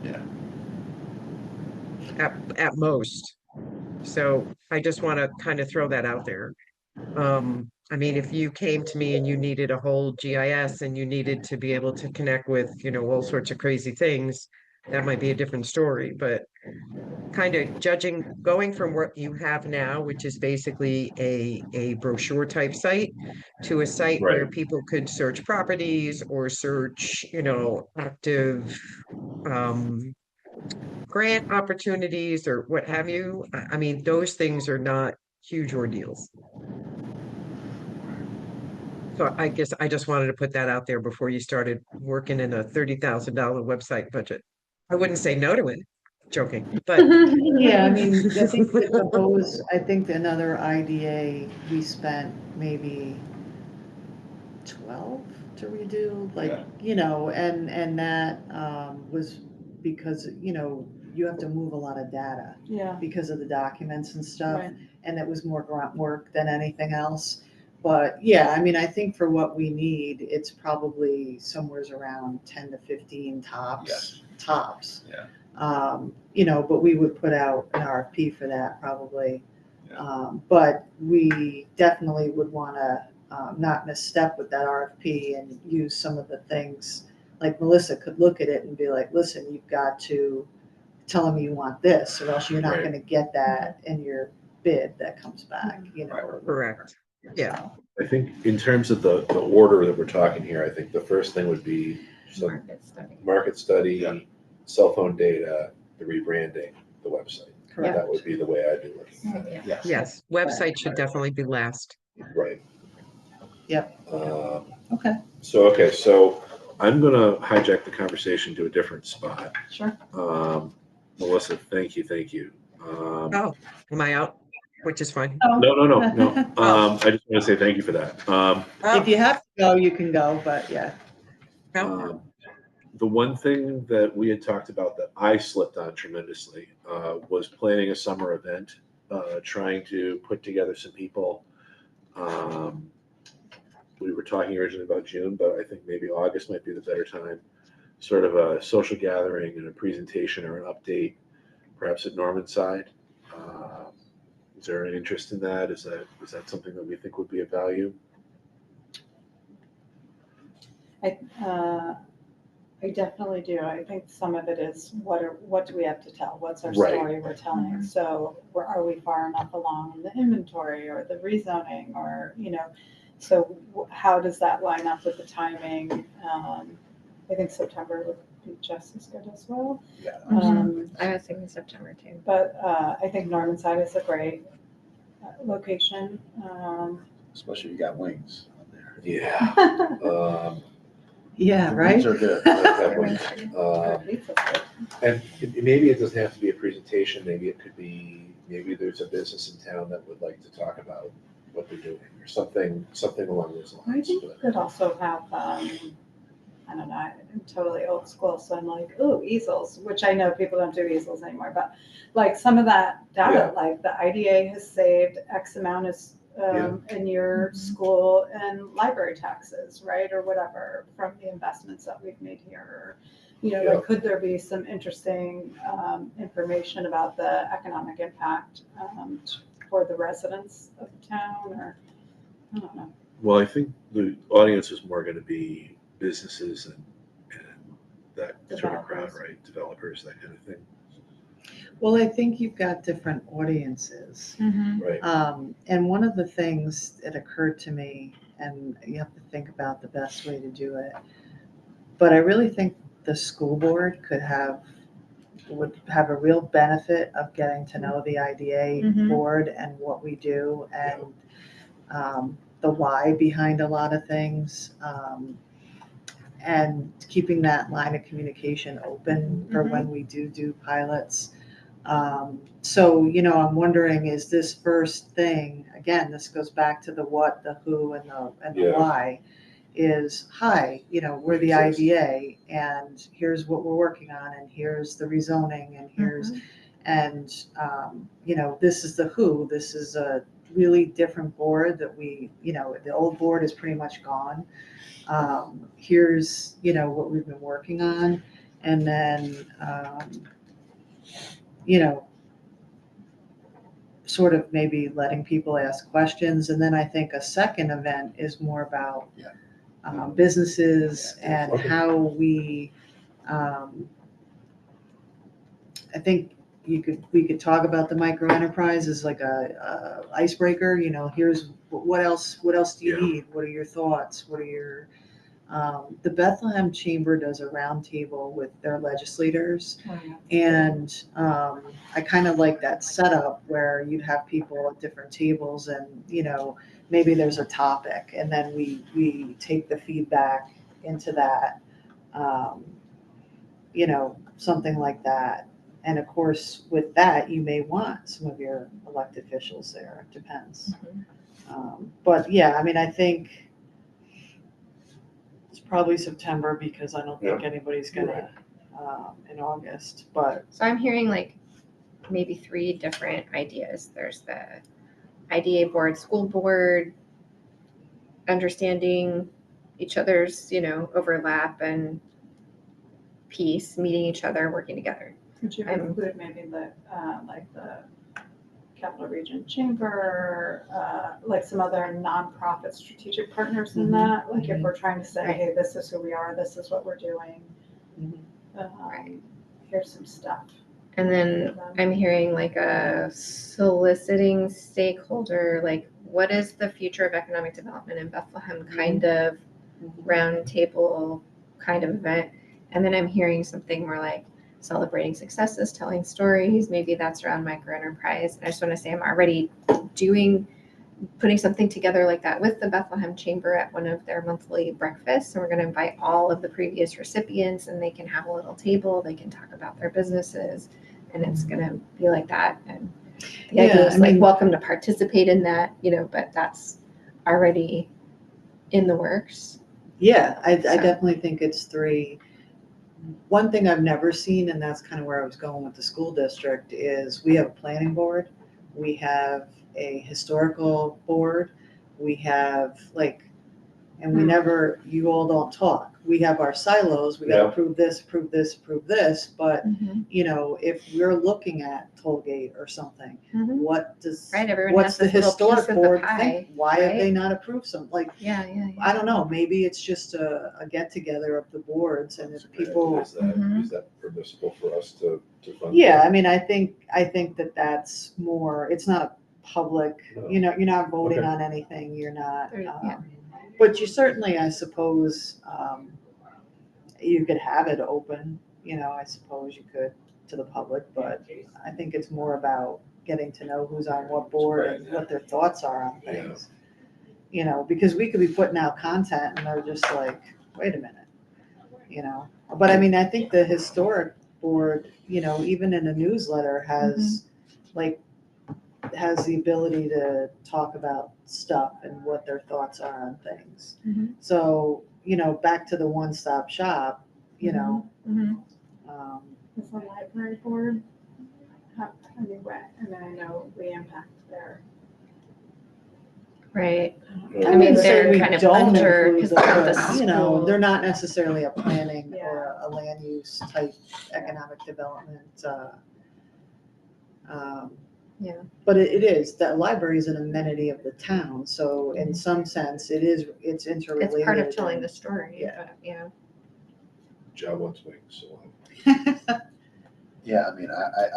Speaker 4: Yeah.
Speaker 6: At most. So I just want to kind of throw that out there. I mean, if you came to me and you needed a whole GIS and you needed to be able to connect with, all sorts of crazy things, that might be a different story. But kind of going from what you have now, which is basically a brochure type site, to a site where
Speaker 1: Right.
Speaker 6: people could search properties or search, active grant opportunities or what have you. I mean, those things are not huge ordeals. So I guess I just wanted to put that out there before you started working in a $30,000 website budget. I wouldn't say no to it. joking, but
Speaker 2: Yeah, I mean, I think with the hose, I think another IDA, we spent maybe 12 to redo, like,
Speaker 4: Yeah.
Speaker 2: you know, and that was because, you know, you have to move a lot of data
Speaker 3: Yeah,
Speaker 2: because of the documents and stuff.
Speaker 3: right.
Speaker 2: And it was more grunt work than anything else. But yeah, I mean, I think for what we need, it's probably somewhere's around 10 to 15 tops, tops.
Speaker 4: Yeah.
Speaker 2: You know, but we would put out an RFP for that probably.
Speaker 4: Yeah.
Speaker 2: But we definitely would want to not misstep with that RFP and use some of the things, like Melissa could look at it and be like, listen, you've got to tell them you want this, or else you're not
Speaker 1: Right.
Speaker 2: going to get that in your bid that comes back, you know. or
Speaker 6: correct. Yeah.
Speaker 2: so.
Speaker 1: I think in terms of the order that we're talking here, I think the first thing would be some
Speaker 5: Market study.
Speaker 1: market study,
Speaker 4: Yeah.
Speaker 1: cell phone data, the rebranding, the website.
Speaker 2: Correct.
Speaker 1: That would be the way I'd be looking at it.
Speaker 4: Yes.
Speaker 6: Yes, website should definitely be last.
Speaker 1: Right.
Speaker 2: Yep. Okay.
Speaker 1: So I'm gonna hijack the conversation to a different spot.
Speaker 3: Sure.
Speaker 1: Melissa, thank you.
Speaker 6: Oh, am I out? Which is fine.
Speaker 1: No.
Speaker 6: Oh.
Speaker 1: I just want to say thank you for that.
Speaker 2: If you have to go, you can go, but yeah.
Speaker 6: Oh,
Speaker 1: The one thing that we had talked about that I slipped on tremendously was planning a summer event, trying to put together some people. We were talking originally about June, but I think maybe August might be the better time. Sort of a social gathering and a presentation or an update, perhaps at Norman's side. Is there an interest in that? Is that something that we think would be of value?
Speaker 3: I definitely do. I think some of it is what do we have to tell? What's our
Speaker 1: Right.
Speaker 3: story we're telling? So are we far enough along in the inventory or the rezoning or, you know, so how does that line up with the timing? I think September would be just as good as well.
Speaker 4: Yeah.
Speaker 5: I was thinking September too.
Speaker 3: But I think Normanside is a great location.
Speaker 4: Especially if you got wings on there.
Speaker 1: Yeah.
Speaker 2: Yeah,
Speaker 4: The
Speaker 2: right?
Speaker 4: wings are good.
Speaker 1: That one.
Speaker 3: Pizza's good.
Speaker 1: And maybe it doesn't have to be a presentation. Maybe there's a business in town that would like to talk about what they're doing or something along those
Speaker 3: I
Speaker 1: lines.
Speaker 3: think we could also have, I don't know, I'm totally old school, so I'm like, ooh, easels, which I know people don't do easels anymore, but like some of that data, like the IDA has saved X amount is in your school and library taxes, right, or whatever, from the investments that we've made here. Or, you know, like, could there be some interesting information about the economic impact for the residents of the town, or I don't know.
Speaker 1: Well, I think the audience is more going to be businesses and that sort of crowd,
Speaker 3: Developers.
Speaker 1: right? Developers, that kind of thing.
Speaker 2: Well, I think you've got different audiences.
Speaker 1: Right.
Speaker 2: And one of the things that occurred to me, and you have to think about the best way to do it, but I really think the school board would have a real benefit of getting to know the IDA board and what we do and the why behind a lot of things. And keeping that line of communication open for when we do pilots. So, you know, I'm wondering, is this first thing, again, this goes back to the what, the who, and the why, is, hi, you know, we're the IDA, and here's what we're working on, and here's the rezoning, and here's, and, you know, this is the who, this is a really different board that we, you know, the old board is pretty much gone. Here's, you know, what we've been working on, and then, you know, sort of maybe letting people ask questions. And then I think a second event is more about businesses and how we, I think we could talk about the micro enterprise as like a icebreaker, you know, here's what else do you need? What are your thoughts? What are your, the Bethlehem Chamber does a roundtable with their legislators. And I kind of like that setup where you'd have people at different tables and, you know, maybe there's a topic and then we take the feedback into that, you know, something like that. And of course, with that, you may want some of your elected officials there, it depends. But yeah, I mean, I think it's probably September because I don't think anybody's gonna, in August, but
Speaker 5: So I'm hearing like maybe 3 different ideas. There's the IDA board, school board, understanding each other's, overlap and piece, meeting each other, working together.
Speaker 3: Would you
Speaker 5: I'm-
Speaker 3: include maybe like the Capital Region Chamber, like some other nonprofit strategic partners in that? Like if we're trying to say,
Speaker 5: Right.
Speaker 3: hey, this is who we are, this is what we're doing.
Speaker 5: Right.
Speaker 3: Here's some stuff.
Speaker 5: And then I'm hearing like a soliciting stakeholder, like what is the future of economic development in Bethlehem kind of round table kind of event. And then I'm hearing something more like celebrating successes, telling stories. Maybe that's around micro enterprise. And I just want to say I'm already putting something together like that with the Bethlehem Chamber at one of their monthly breakfasts. And we're going to invite all of the previous recipients and they can have a little table. They can talk about their businesses and it's going to be like that. And the idea is like, welcome to participate in that, but that's already in the works.
Speaker 2: Yeah, I definitely think it's 3. One thing I've never seen, and that's kind of where I was going with the school district, is we have a planning board, we have a historical board, we have and we never, you all don't talk. We have our silos, we gotta approve this, approve this, approve this, but if we're looking at Tollgate or something, what does,
Speaker 5: Right, everyone
Speaker 2: what's
Speaker 5: has
Speaker 2: the
Speaker 5: this little piece
Speaker 2: historic
Speaker 5: of the
Speaker 2: board
Speaker 5: pie,
Speaker 2: think? Why have
Speaker 5: right?
Speaker 2: they not approved something?
Speaker 5: Yeah.
Speaker 2: I don't know, maybe it's just a get together of the boards and if people,
Speaker 1: Is that permissible for us to fund?
Speaker 2: yeah, I mean, I think that that's more, it's not a public,
Speaker 1: No.
Speaker 2: you're not voting
Speaker 1: Okay.
Speaker 2: on anything, you're not,
Speaker 5: Yeah.
Speaker 2: but you certainly, I suppose, you could have it open, I suppose you could to the public, but I think it's more about getting to know who's on what board and what their thoughts are on things. Because we could be putting out content and they're just like, wait a minute, but I mean, I think the historic board, even in a newsletter has has the ability to talk about stuff and what their thoughts are on things. So, back to the one-stop shop,
Speaker 3: Is the library board, I know we impact their.
Speaker 5: Right.
Speaker 1: Yeah.
Speaker 5: I mean, they're
Speaker 2: we
Speaker 5: kind of
Speaker 2: don't
Speaker 5: under
Speaker 2: include
Speaker 5: because they're the
Speaker 2: them,
Speaker 5: school.
Speaker 2: they're not necessarily a planning or a land use type economic development.
Speaker 5: Yeah.
Speaker 2: But it is, that library is an amenity of the town, so in some sense, it's interrelated.
Speaker 5: It's part of telling the story.
Speaker 2: Yeah.
Speaker 5: But, yeah.
Speaker 1: Job once wings, so.
Speaker 4: Yeah, I mean,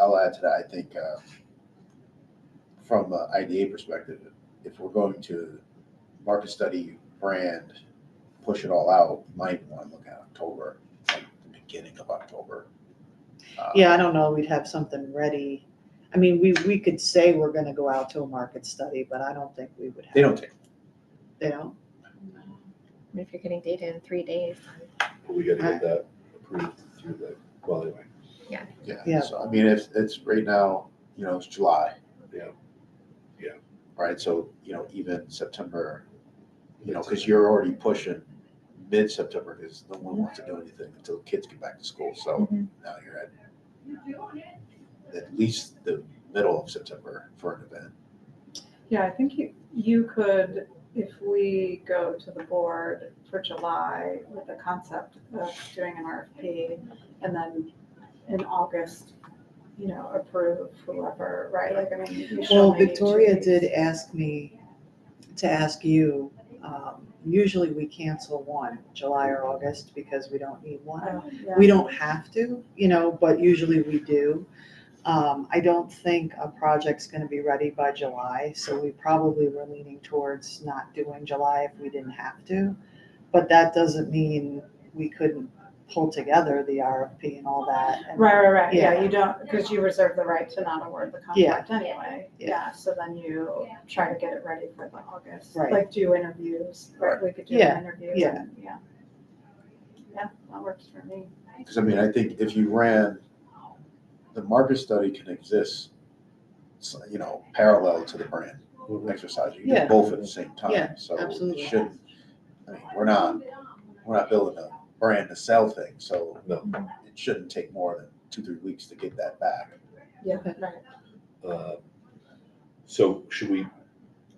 Speaker 4: I'll add to that. I think from an IDA perspective, if we're going to market study, brand, push it all out, might want to look at October, like the beginning of October.
Speaker 2: Yeah, I don't know, we'd have something ready. I mean, we could say we're gonna go out to a market study, but I don't think we would have.
Speaker 4: They don't take.
Speaker 2: They don't?
Speaker 5: If you're getting data in 3 days.
Speaker 1: We gotta get that approved through anyway.
Speaker 2: Yeah.
Speaker 4: So I mean, it's right now, it's July.
Speaker 1: Yeah.
Speaker 4: Right, so even September, because you're already pushing mid-September because no one wants to do anything until kids get back to school. So now you're at least the middle of September for an event.
Speaker 3: Yeah, I think you could, if we go to the board for July with the concept of doing an RFP and then in August, approve whoever, right? Like, I mean, you show
Speaker 2: Well,
Speaker 3: maybe
Speaker 2: Victoria
Speaker 3: 2 weeks.
Speaker 2: did ask me to ask you, usually we cancel one, July or August, because we don't need one.
Speaker 3: Oh, yeah.
Speaker 2: We don't have to, but usually we do. I don't think a project's gonna be ready by July, so we probably were leaning towards not doing July if we didn't have to. But that doesn't mean we couldn't pull together the RFP and all that. And
Speaker 3: Right.
Speaker 2: Yeah.
Speaker 3: Yeah, you don't, because you reserve the right to not award the contract anyway.
Speaker 2: Yeah.
Speaker 3: Yeah, so then you try to get it ready for the August.
Speaker 2: Right.
Speaker 3: Like do interviews, right? We could do
Speaker 2: Yeah,
Speaker 3: an interview.
Speaker 2: yeah.
Speaker 3: and- Yeah, that works for me.
Speaker 4: Because I mean, I think if you ran the market study can exist, you know, parallel to the brand exercise. You can
Speaker 2: Yeah.
Speaker 4: do both at the same time.
Speaker 2: Yeah,
Speaker 4: So
Speaker 2: absolutely.
Speaker 4: it shouldn't, I mean, we're not building a brand to sell things, so
Speaker 1: No.
Speaker 4: it shouldn't take more than 2-3 weeks to get that back.
Speaker 3: Yeah,
Speaker 2: Okay.
Speaker 3: right.
Speaker 1: So should we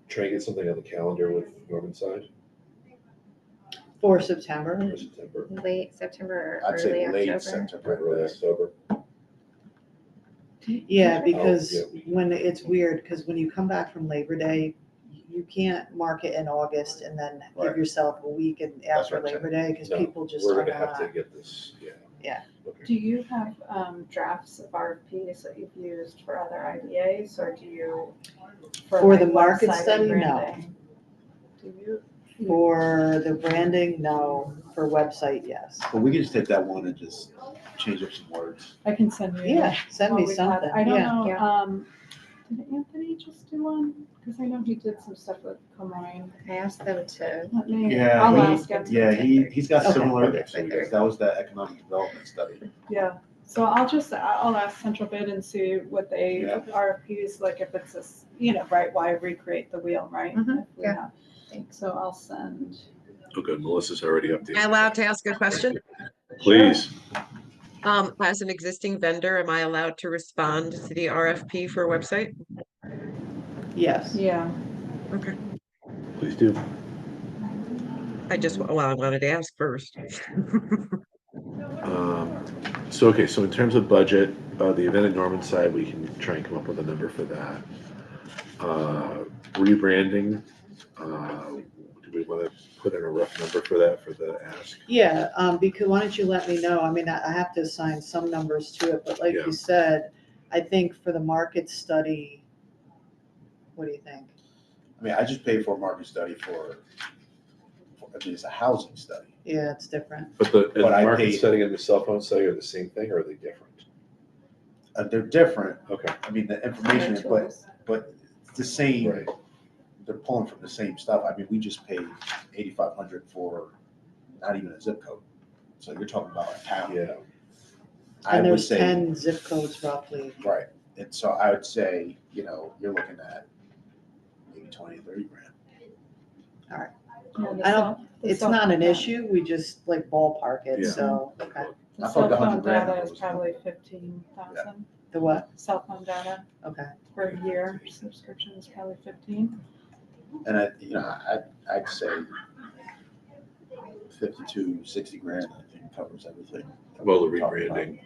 Speaker 1: try and get something on the calendar with Norman side
Speaker 2: For September.
Speaker 1: for September,
Speaker 5: Late September or
Speaker 4: I'd say
Speaker 5: early
Speaker 4: late
Speaker 5: October.
Speaker 4: September.
Speaker 1: early October?
Speaker 2: Yeah, because
Speaker 1: yeah, we-
Speaker 2: when it's weird, because when you come back from Labor Day, you can't market in August and then give
Speaker 4: Right.
Speaker 2: yourself a week and
Speaker 4: That's
Speaker 2: after
Speaker 4: what I'm
Speaker 2: Labor Day, because
Speaker 1: No,
Speaker 2: people just
Speaker 1: we're
Speaker 2: are
Speaker 1: gonna have to
Speaker 2: not.
Speaker 1: get this, yeah.
Speaker 2: Yeah.
Speaker 1: Okay.
Speaker 3: Do you have drafts of RFPs that you've used for other IDAs, or do you?
Speaker 2: For the
Speaker 3: like,
Speaker 2: market
Speaker 3: website and
Speaker 2: study, no.
Speaker 3: branding? Do you?
Speaker 2: For the branding, no. For website, yes.
Speaker 4: But we can just take that one and just change up some words.
Speaker 3: I can send you.
Speaker 2: Yeah, send
Speaker 3: what
Speaker 2: me
Speaker 3: we've had.
Speaker 2: something.
Speaker 3: I don't
Speaker 2: Yeah.
Speaker 3: know,
Speaker 5: Yeah.
Speaker 3: did Anthony just do one? Because I know he did some stuff with Comoine.
Speaker 5: I asked them to,
Speaker 3: Let me,
Speaker 4: Yeah,
Speaker 3: I'll
Speaker 4: he-
Speaker 3: ask him.
Speaker 4: He's got
Speaker 2: Okay.
Speaker 4: similar, so that was that economic development study.
Speaker 3: Yeah, so I'll ask Central Bid and see what they,
Speaker 4: Yeah.
Speaker 3: RFPs, like if it's this, you know, right, why recreate the wheel, right?
Speaker 2: Mhm.
Speaker 3: If we
Speaker 5: Yeah.
Speaker 3: have- So I'll send.
Speaker 1: Oh, good. Melissa's already
Speaker 6: Am I
Speaker 1: updated.
Speaker 6: allowed to ask a question?
Speaker 1: Please.
Speaker 6: As an existing vendor, am I allowed to respond to the RFP for a website?
Speaker 2: Yes.
Speaker 3: Yeah.
Speaker 6: Okay,
Speaker 1: Please do.
Speaker 6: I wanted to ask first.
Speaker 1: So, okay, so in terms of budget, the event at Norman side, we can try and come up with a number for that. Rebranding, do we want to put in a rough number for that, for the ask?
Speaker 2: Yeah, because why don't you let me know? I mean, I have to assign some numbers to it, but like
Speaker 1: Yeah.
Speaker 2: you said, I think for the market study, what do you think?
Speaker 4: I mean, I just paid for a market study I mean, it's a housing study.
Speaker 2: Yeah, it's different.
Speaker 1: But the
Speaker 4: But I
Speaker 1: market
Speaker 4: paid-
Speaker 1: study and the cell phone study are the same thing, or are they different?
Speaker 4: They're different.
Speaker 1: Okay,
Speaker 4: I mean, the information, but it's the same.
Speaker 1: right.
Speaker 4: They're pulling from the same stuff. I mean, we just paid $8,500 for not even a zip code. So you're talking about a town.
Speaker 1: Yeah,
Speaker 4: I
Speaker 2: And
Speaker 4: would
Speaker 2: there's
Speaker 4: say,
Speaker 2: 10 zip codes roughly.
Speaker 4: right. And so I would say, you know, you're looking at maybe 20, 30 grand.
Speaker 2: I don't- It's not an issue, we just like ballpark it,
Speaker 1: Yeah.
Speaker 2: so, okay.
Speaker 3: The
Speaker 4: I
Speaker 3: cell
Speaker 4: thought the
Speaker 3: phone
Speaker 4: 100 grand
Speaker 3: data
Speaker 4: was-
Speaker 3: is probably 15,000.
Speaker 2: The what?
Speaker 3: Cell phone data
Speaker 2: Okay.
Speaker 3: per year subscription is probably 15.
Speaker 4: And I'd say 52, 60 grand, I think covers everything.
Speaker 1: well, the rebranding,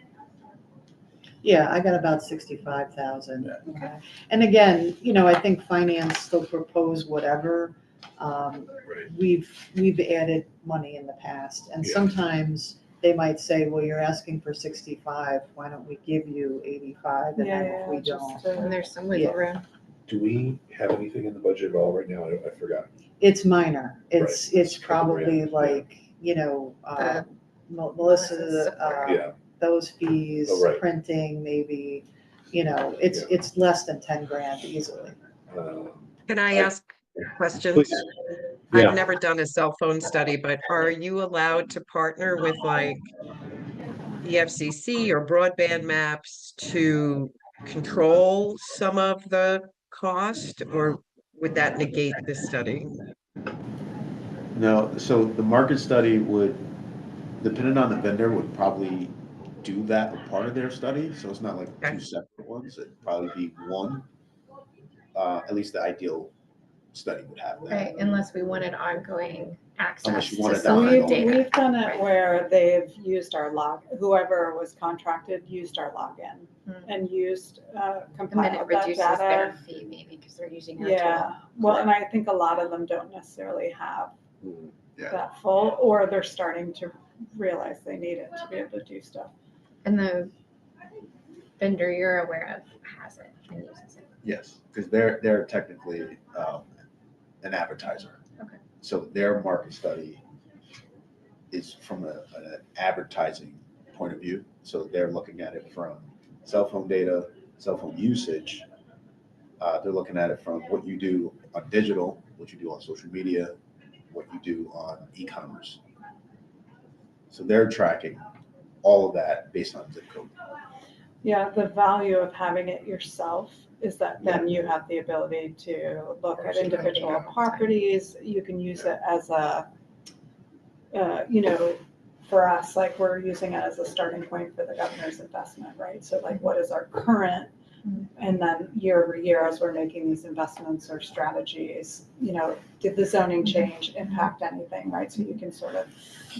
Speaker 2: Yeah, I got about 65,000.
Speaker 4: Yeah.
Speaker 2: Okay. And again, I think finance still propose whatever.
Speaker 1: right,
Speaker 2: We've added money in the past, and
Speaker 1: Yeah.
Speaker 2: sometimes they might say, well, you're asking for 65, why don't we give you 85? And then if we don't,
Speaker 5: and there's some wiggle
Speaker 2: Yeah.
Speaker 5: room.
Speaker 1: do we have anything in the budget at all right now? I forgot.
Speaker 2: it's minor. It's
Speaker 1: It's a couple
Speaker 2: probably
Speaker 1: grand, yeah.
Speaker 2: like,
Speaker 5: Melissa's
Speaker 2: Melissa,
Speaker 5: support.
Speaker 1: Yeah,
Speaker 2: those fees,
Speaker 1: Oh, right.
Speaker 2: printing, maybe, it's less than 10 grand easily.
Speaker 6: Can I
Speaker 1: I-
Speaker 6: ask questions?
Speaker 1: please, yeah,
Speaker 6: I've never done a cell phone study, but are you allowed to partner with like the FCC or broadband maps to control some of the cost, or would that negate this study?
Speaker 4: No, so the market study would, depending on the vendor, would probably do that as part of their study. So it's not like
Speaker 6: Okay.
Speaker 4: two separate ones. It'd probably be one. At least the ideal study would have that.
Speaker 5: Right, unless we wanted ongoing access
Speaker 4: Unless you
Speaker 5: to
Speaker 4: wanted
Speaker 5: some
Speaker 4: that
Speaker 5: of the
Speaker 4: ongoing.
Speaker 5: data.
Speaker 3: We've done it
Speaker 5: Right.
Speaker 3: where they've used our whoever was contracted used our login
Speaker 5: Hmm.
Speaker 3: and used,
Speaker 5: And then it
Speaker 3: compiled that
Speaker 5: reduces their
Speaker 3: data.
Speaker 5: fee maybe because they're using our tool.
Speaker 3: Yeah, well, and I think a lot of them don't necessarily have
Speaker 1: Mm,
Speaker 4: Yeah.
Speaker 3: that full, or they're starting to realize they need it to be able to do stuff.
Speaker 5: And the vendor you're aware of has it and uses it.
Speaker 4: Yes, because they're technically an advertiser.
Speaker 5: Okay.
Speaker 4: So their market study is from an advertising point of view. So they're looking at it from cell phone data, cell phone usage. They're looking at it from what you do on digital, what you do on social media, what you do on e-commerce. So they're tracking all of that based on zip code.
Speaker 3: Yeah, the value of having it yourself is that then you have the ability to look at individual properties. You can use it as a, for us, like we're using it as a starting point for the governor's investment, right? So like, what is our current, and then year over year, as we're making these investments or strategies, did the zoning change impact anything, right? So you can sort of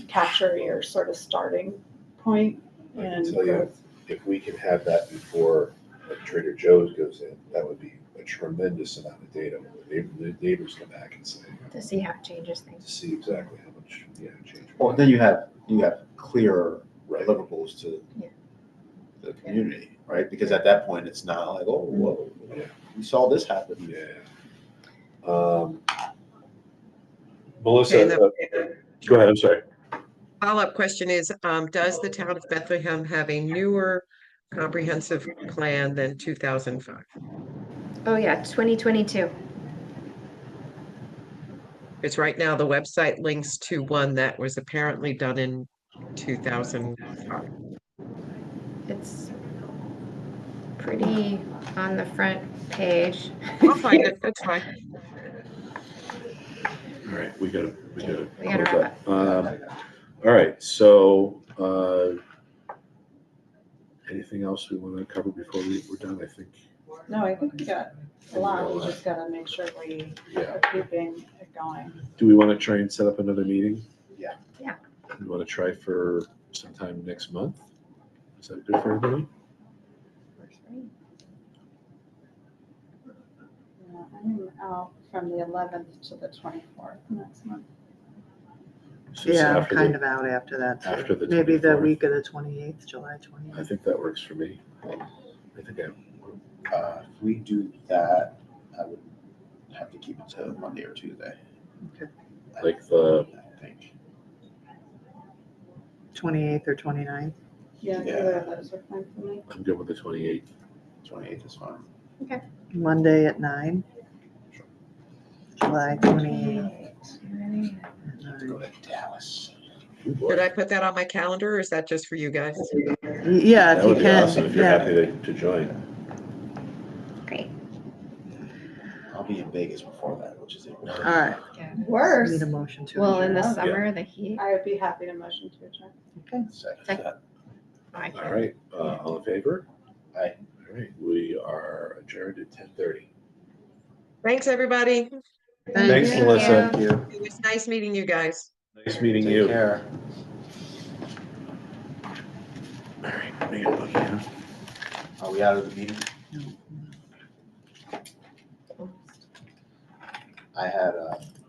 Speaker 3: capture your sort of starting point.
Speaker 1: I can
Speaker 3: And
Speaker 1: tell you, if we can have that before Trader Joe's goes in, that would be a tremendous amount of data. The neighbors come back and say,
Speaker 5: To see how it changes
Speaker 1: to
Speaker 5: things.
Speaker 1: see exactly how much, change.
Speaker 4: Well, then you have clearer
Speaker 1: Right.
Speaker 4: deliverables to
Speaker 5: Yeah.
Speaker 4: the community, right? Because at that point, it's not like, oh, whoa,
Speaker 1: Yeah.
Speaker 4: we saw this happen.
Speaker 1: Yeah. Melissa,
Speaker 6: Okay,
Speaker 1: go ahead, I'm sorry.
Speaker 6: Follow-up question is, does the town of Bethlehem have a newer comprehensive plan than 2005?
Speaker 5: Oh, yeah, 2022.
Speaker 6: Because right now the website links to one that was apparently done in 2005.
Speaker 5: It's pretty on the front page.
Speaker 6: I'll find it, that's fine.
Speaker 1: All right, we gotta
Speaker 5: We gotta
Speaker 1: close
Speaker 5: wrap
Speaker 1: up. All right, so anything else we want to cover before we're done? I think.
Speaker 3: no, I think we got a lot. We just gotta make sure we
Speaker 1: Yeah.
Speaker 3: are keeping it going.
Speaker 1: Do we want to try and set up another meeting?
Speaker 4: Yeah.
Speaker 5: Yeah.
Speaker 1: We want to try for sometime next month? Is that good for everybody?
Speaker 3: Yeah, I'm out from the 11th to the 24th next month.
Speaker 1: So it's
Speaker 2: Yeah, I'm
Speaker 1: after
Speaker 2: kind
Speaker 1: the-
Speaker 2: of out after that. too.
Speaker 1: after the
Speaker 2: Maybe the
Speaker 1: 24th.
Speaker 2: week of the 28th, July
Speaker 1: I
Speaker 2: 28th.
Speaker 1: think that works for me. I think
Speaker 4: If we do that, I would have to keep it to Monday or Tuesday.
Speaker 2: Okay.
Speaker 1: Like the-
Speaker 4: I think.
Speaker 2: 28th or 29th.
Speaker 3: Yeah,
Speaker 4: Yeah.
Speaker 3: either of those are fine for me.
Speaker 1: I'm good with the 28th.
Speaker 4: 28th is fine.
Speaker 2: Monday at 9. July 28th.
Speaker 4: I have to go to Dallas.
Speaker 1: Ooh, boy.
Speaker 6: Should I put that on my calendar or is that just for you guys?
Speaker 2: Yeah, if
Speaker 1: That
Speaker 2: you
Speaker 1: would be
Speaker 2: can.
Speaker 1: awesome if you're
Speaker 2: Yeah.
Speaker 1: happy to join.
Speaker 5: Great.
Speaker 4: I'll be in Vegas before that, which is even.
Speaker 2: All right.
Speaker 5: Worse.
Speaker 2: Need a motion to
Speaker 5: Well, in the
Speaker 2: adjourn.
Speaker 5: summer, the heat.
Speaker 3: I would be happy to motion to adjourn.
Speaker 2: Okay.
Speaker 4: Second
Speaker 5: Second.
Speaker 4: that.
Speaker 5: I
Speaker 1: All
Speaker 5: can't.
Speaker 1: right, all in favor?
Speaker 4: Aye.
Speaker 1: All right, we are adjourned at 10:30.
Speaker 6: Thanks, everybody.
Speaker 1: Thanks,
Speaker 2: you.
Speaker 1: Melissa.
Speaker 4: Thank you.
Speaker 6: It was nice meeting you guys.
Speaker 1: Nice meeting
Speaker 4: Take
Speaker 1: you.
Speaker 4: care.
Speaker 1: All right, let me get a book here.
Speaker 4: Are we out of the meeting? I had